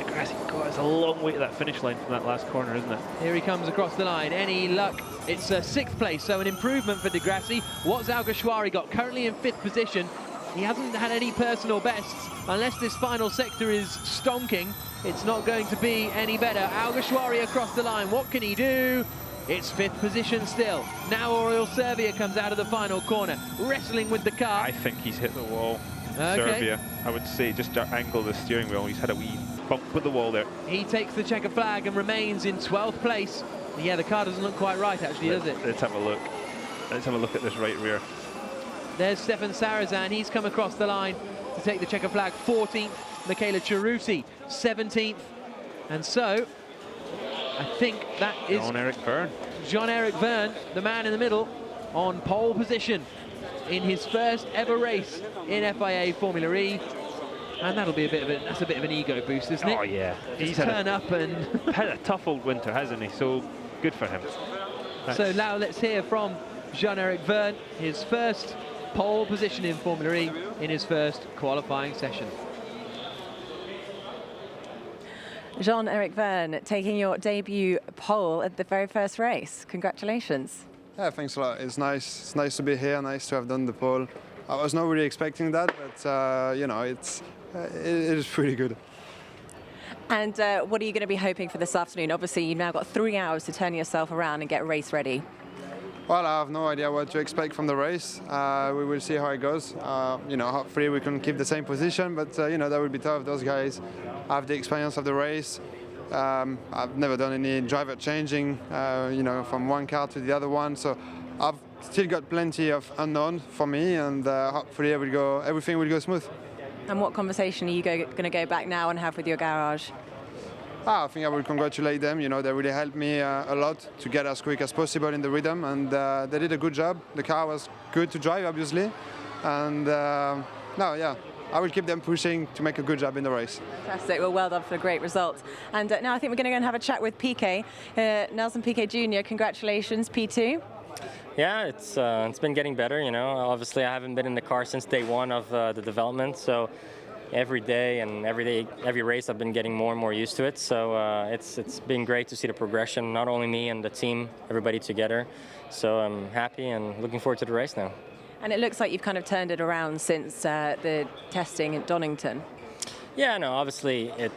Grassi, God, it's a long way to that finish line from that last corner, isn't it? Here he comes across the line. Any luck? It's 6th place, so an improvement for Di Grassi. What's Alguersuari got? Currently in 5th position. He hasn't had any personal bests. Unless this final sector is stonking, it's not going to be any better. Alguersuari across the line. What can he do? It's 5th position still. Now Oriol Servia comes out of the final corner, wrestling with the car. I think he's hit the wall. Okay. Servia, I would say, just angle the steering wheel. He's had a wee bump with the wall there. He takes the checker flag and remains in 12th place. Yeah, the car doesn't look quite right, actually, does it? Let's have a look. Let's have a look at this right rear. There's Stefan Sarazan. He's come across the line to take the checker flag. 14th, Michele Ceruti, 17th. And so, I think that is Jean-Eric Verne. Jean-Eric Verne, the man in the middle, on pole position in his first ever race in FIA Formula E. And that'll be that's a bit of an ego boost, isn't it? Oh yeah, he's turn up and had a tough old winter, hasn't he? So good for him. So now let's hear from Jean-Eric Verne, his first pole position in Formula E in his first qualifying session. Jean-Eric Verne taking your debut pole at the very first race. Congratulations. Yeah, thanks a lot. It's nice to be here, nice to have done the pole. I was not really expecting that, but you know, it is pretty good. And what are you going to be hoping for this afternoon? Obviously, you've now got 3 hours to turn yourself around and get race ready. Well, I have no idea what to expect from the race. We will see how it goes. You know, hopefully we can keep the same position, but you know, that will be tough. Those guys have the experience of the race. I've never done any driver changing, you know, from one car to the other one, so I've still got plenty of unknown for me, and hopefully everything will go smooth. And what conversation are you going to go back now and have with your garage? I think I will congratulate them. You know, they really helped me a lot to get as quick as possible in the rhythm, and they did a good job. The car was good to drive, obviously, and no, yeah, I will keep them pushing to make a good job in the race. Fantastic. Well done for a great result. And now I think we're going to go and have a chat with Piquet. Nelson Piquet Jr., congratulations, P2. Yeah, it's been getting better, you know. Obviously, I haven't been in the car since day one of the development, so every day and every race I've been getting more and more used to it. So it's been great to see the progression, not only me and the team, everybody together. So I'm happy and looking forward to the race now. And it looks like you've kind of turned it around since the testing at Donington. Yeah, no, obviously it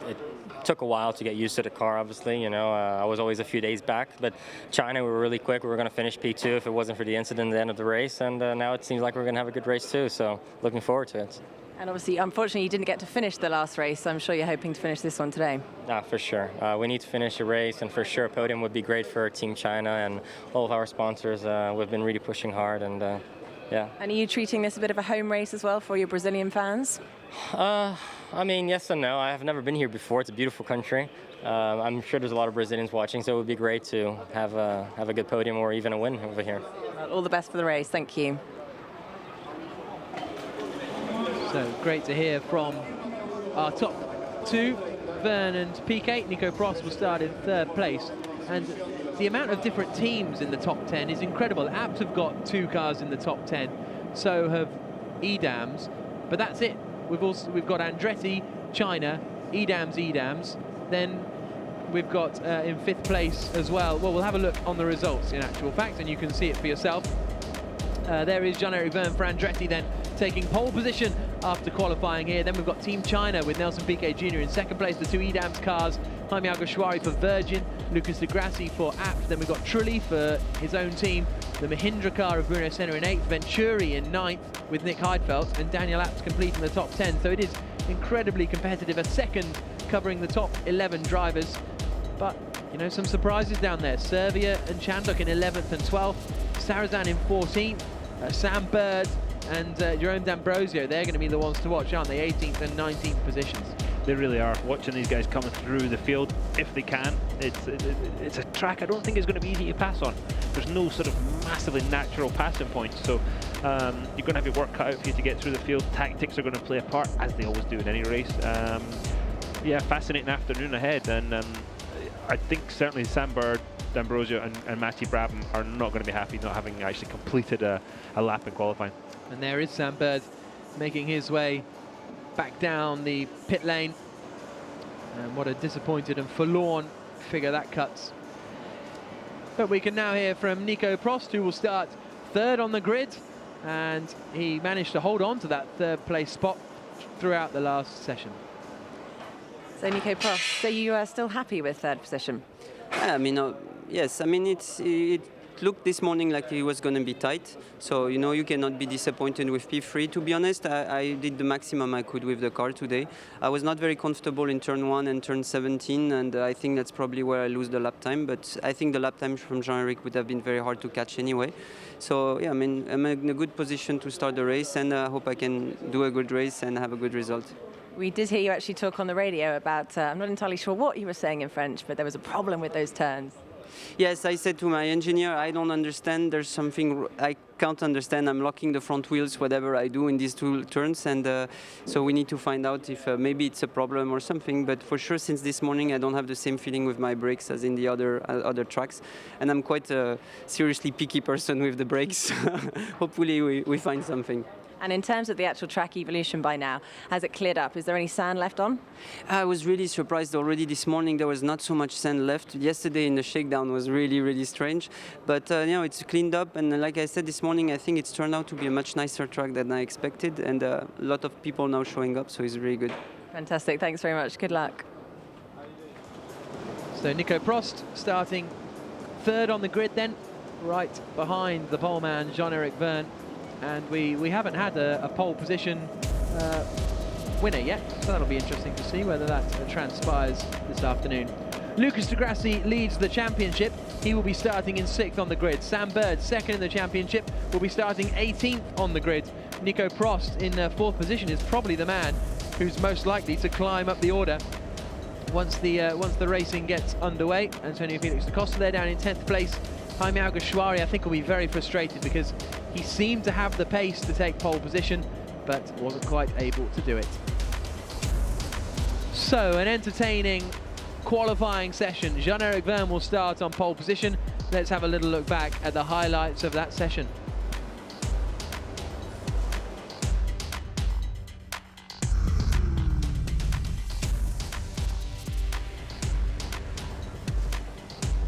took a while to get used to the car, obviously, you know. I was always a few days back, but China, we were really quick. We were going to finish P2 if it wasn't for the incident at the end of the race, and now it seems like we're going to have a good race too, so looking forward to it. And obviously, unfortunately, you didn't get to finish the last race, so I'm sure you're hoping to finish this one today. For sure. We need to finish a race, and for sure a podium would be great for Team China and all of our sponsors. We've been really pushing hard, and yeah. And are you treating this a bit of a home race as well for your Brazilian fans? I mean, yes and no. I have never been here before. It's a beautiful country. I'm sure there's a lot of Brazilians watching, so it would be great to have a good podium or even a win over here. Well, all the best for the race. Thank you. So great to hear from our top two, Vern and Piquet. Nico Prost will start in third place. And the amount of different teams in the top 10 is incredible. Apps have got 2 cars in the top 10, so have Edams, but that's it. We've got Andretti, China, Edams. Then we've got in 5th place as well. Well, we'll have a look on the results in actual fact, and you can see it for yourself. There is Jean-Eric Verne for Andretti then taking pole position after qualifying here. Then we've got Team China with Nelson Piquet Jr. in 2nd place, the 2 Edams cars, Jaime Alguersuari for Virgin, Lucas de Grassi for Abt. Then we've got Trulli for his own team, the Mahindra car of Bruno Senna in 8th, Venturi in 9th with Nick Heidfeld, and Daniel Abt completing the top 10. So it is incredibly competitive, a second covering the top 11 drivers. But, you know, some surprises down there. Servia and Chandler in 11th and 12th, Sarazan in 14th, Sam Bird and Jerome D'Ambrosio, they're going to be the ones to watch, aren't they? 18th and 19th positions. They really are. Watching these guys coming through the field, if they can. It's a track I don't think is going to be easy to pass on. There's no sort of massively natural passing points, so you're going to have your work cut out for you to get through the field. Tactics are going to play a part, as they always do in any race. Yeah, fascinating afternoon ahead, and I think certainly Sam Bird, D'Ambrosio and Matty Brabham are not going to be happy not having actually completed a lap in qualifying. And there is Sam Bird making his way back down the pit lane. And what a disappointed and forlorn figure that cuts. But we can now hear from Nico Prost, who will start 3rd on the grid. And he managed to hold on to that 3rd place spot throughout the last session. So Nico Prost, so you are still happy with 3rd position? I mean, yes. I mean, it looked this morning like it was going to be tight. So, you know, you cannot be disappointed with P3. To be honest, I did the maximum I could with the car today. I was not very comfortable in turn 1 and turn 17, and I think that's probably where I lose the lap time. But I think the lap time from Jean-Eric would have been very hard to catch anyway. So, yeah, I mean, I'm in a good position to start the race, and I hope I can do a good race and have a good result. We did hear you actually talk on the radio about, I'm not entirely sure what you were saying in French, but there was a problem with those turns. Yes, I said to my engineer, I don't understand, there's something I can't understand. I'm locking the front wheels, whatever I do in these 2 turns, and so we need to find out if maybe it's a problem or something. But for sure, since this morning, I don't have the same feeling with my brakes as in the other tracks, and I'm quite a seriously picky person with the brakes. Hopefully we find something. And in terms of the actual track evolution by now, has it cleared up? Is there any sand left on? I was really surprised already this morning. There was not so much sand left. Yesterday in the shakedown was really, really strange. But you know, it's cleaned up. And like I said this morning, I think it's turned out to be a much nicer track than I expected. And a lot of people now showing up, so it's really good. Fantastic. Thanks very much. Good luck. So Nico Prost starting 3rd on the grid then, right behind the pole man, Jean-Eric Verne. And we haven't had a pole position winner yet, so that'll be interesting to see whether that transpires this afternoon. Lucas de Grassi leads the championship. He will be starting in 6th on the grid. Sam Bird, 2nd in the championship, will be starting 18th on the grid. Nico Prost in 4th position is probably the man who's most likely to climb up the order once the racing gets underway. Antonio Felix da Costa there down in 10th place. Jaime Alguersuari, I think, will be very frustrated because he seemed to have the pace to take pole position, but wasn't quite able to do it. So, an entertaining qualifying session. Jean-Eric Vergne will start on pole position. Let's have a little look back at the highlights of that session.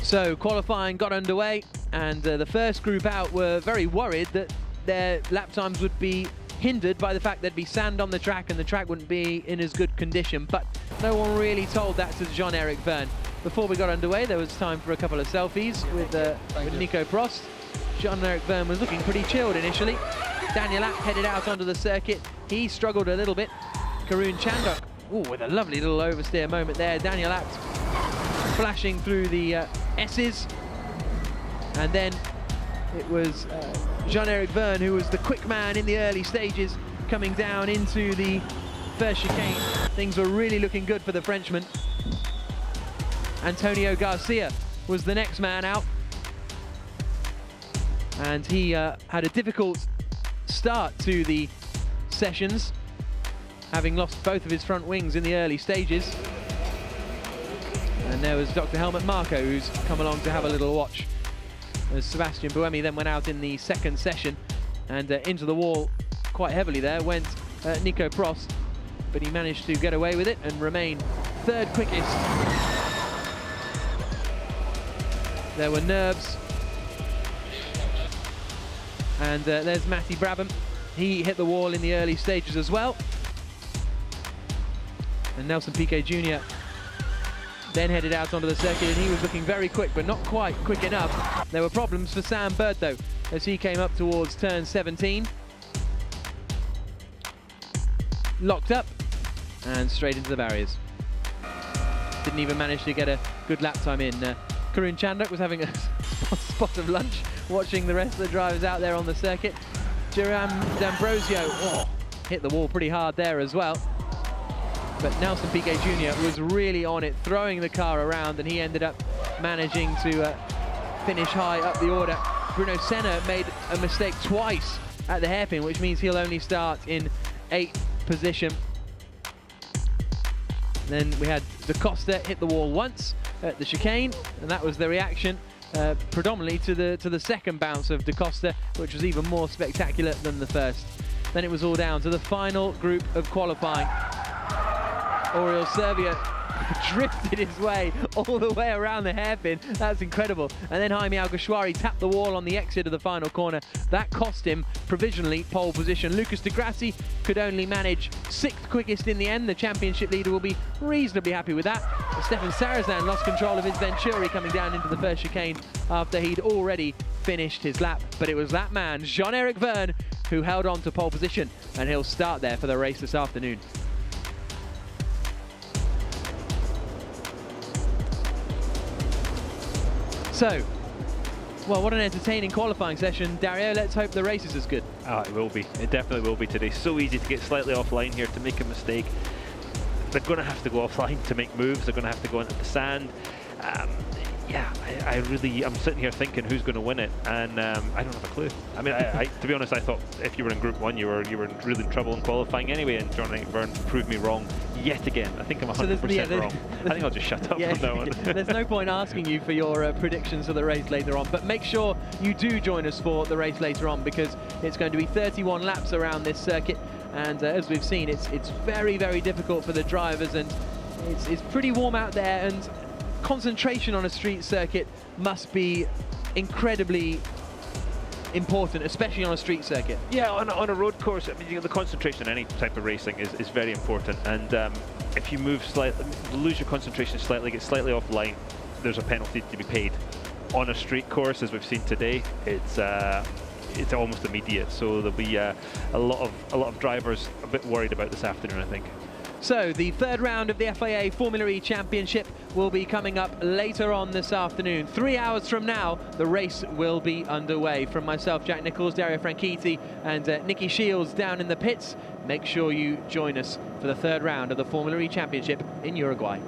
So qualifying got underway, and the first group out were very worried that their lap times would be hindered by the fact there'd be sand on the track and the track wouldn't be in as good condition, but no one really told that to Jean-Eric Vergne. Before we got underway, there was time for a couple of selfies with Nico Prost. Jean-Eric Vergne was looking pretty chilled initially. Daniel Abt headed out onto the circuit. He struggled a little bit. Karun Chandhok, with a lovely little oversteer moment there. Daniel Abt flashing through the S's, and then it was Jean-Eric Vergne who was the quick man in the early stages, coming down into the first chicane. Things were really looking good for the Frenchman. Antonio Garcia was the next man out, and he had a difficult start to the sessions, having lost both of his front wings in the early stages. And there was Dr. Helmut Marko, who's come along to have a little watch, as Sebastian Buemi then went out in the second session, and into the wall quite heavily there went Nico Prost, but he managed to get away with it and remain third quickest. There were nerves, and there's Matty Brabham. He hit the wall in the early stages as well, and Nelson Piquet Jr. then headed out onto the circuit, and he was looking very quick, but not quite quick enough. There were problems for Sam Bird, though, as he came up towards turn 17. Locked up, and straight into the barriers. Didn't even manage to get a good lap time in. Karun Chandhok was having a spot of lunch, watching the rest of the drivers out there on the circuit. Jerome D'Ambrosio hit the wall pretty hard there as well. But Nelson Piquet Jr. was really on it, throwing the car around, and he ended up managing to finish high up the order. Bruno Senna made a mistake twice at the hairpin, which means he'll only start in 8th position. Then we had Da Costa hit the wall once at the chicane, and that was the reaction predominantly to the second bounce of Da Costa, which was even more spectacular than the first. Then it was all down to the final group of qualifying. Oriol Servia drifted his way all the way around the hairpin. That's incredible. And then Jaime Alguersuari tapped the wall on the exit of the final corner. That cost him provisionally pole position. Lucas Di Grassi could only manage 6th quickest in the end. The championship leader will be reasonably happy with that. Stefan Sarrazin lost control of his Venturi coming down into the first chicane after he'd already finished his lap. But it was that man, Jean-Eric Vergne, who held on to pole position, and he'll start there for the race this afternoon. So, well, what an entertaining qualifying session. Dario, let's hope the race is as good. Oh, it will be. It definitely will be today. So easy to get slightly offline here, to make a mistake. They're going to have to go offline to make moves. They're going to have to go into the sand. Yeah, I'm sitting here thinking who's going to win it, and I don't have a clue. I mean, to be honest, I thought if you were in Group 1, you were really in trouble in qualifying anyway, and Jean-Eric Vergne proved me wrong yet again. I think I'm 100% wrong. I think I'll just shut up on that one. There's no point asking you for your predictions for the race later on, but make sure you do join us for the race later on, because it's going to be 31 laps around this circuit, and as we've seen, it's very, very difficult for the drivers, and it's pretty warm out there, and concentration on a street circuit must be incredibly important, especially on a street circuit. Yeah, on a road course, I mean, the concentration in any type of racing is very important, and if you move slightly, lose your concentration slightly, get slightly offline, there's a penalty to be paid. On a street course, as we've seen today, it's almost immediate, so there'll be a lot of drivers a bit worried about this afternoon, I think. So the third round of the FIA Formula E Championship will be coming up later on this afternoon. 3 hours from now, the race will be underway. From myself, Jack Nicholls, Dario Franchitti, and Nicky Shields down in the pits, make sure you join us for the third round of the Formula E Championship in Uruguay.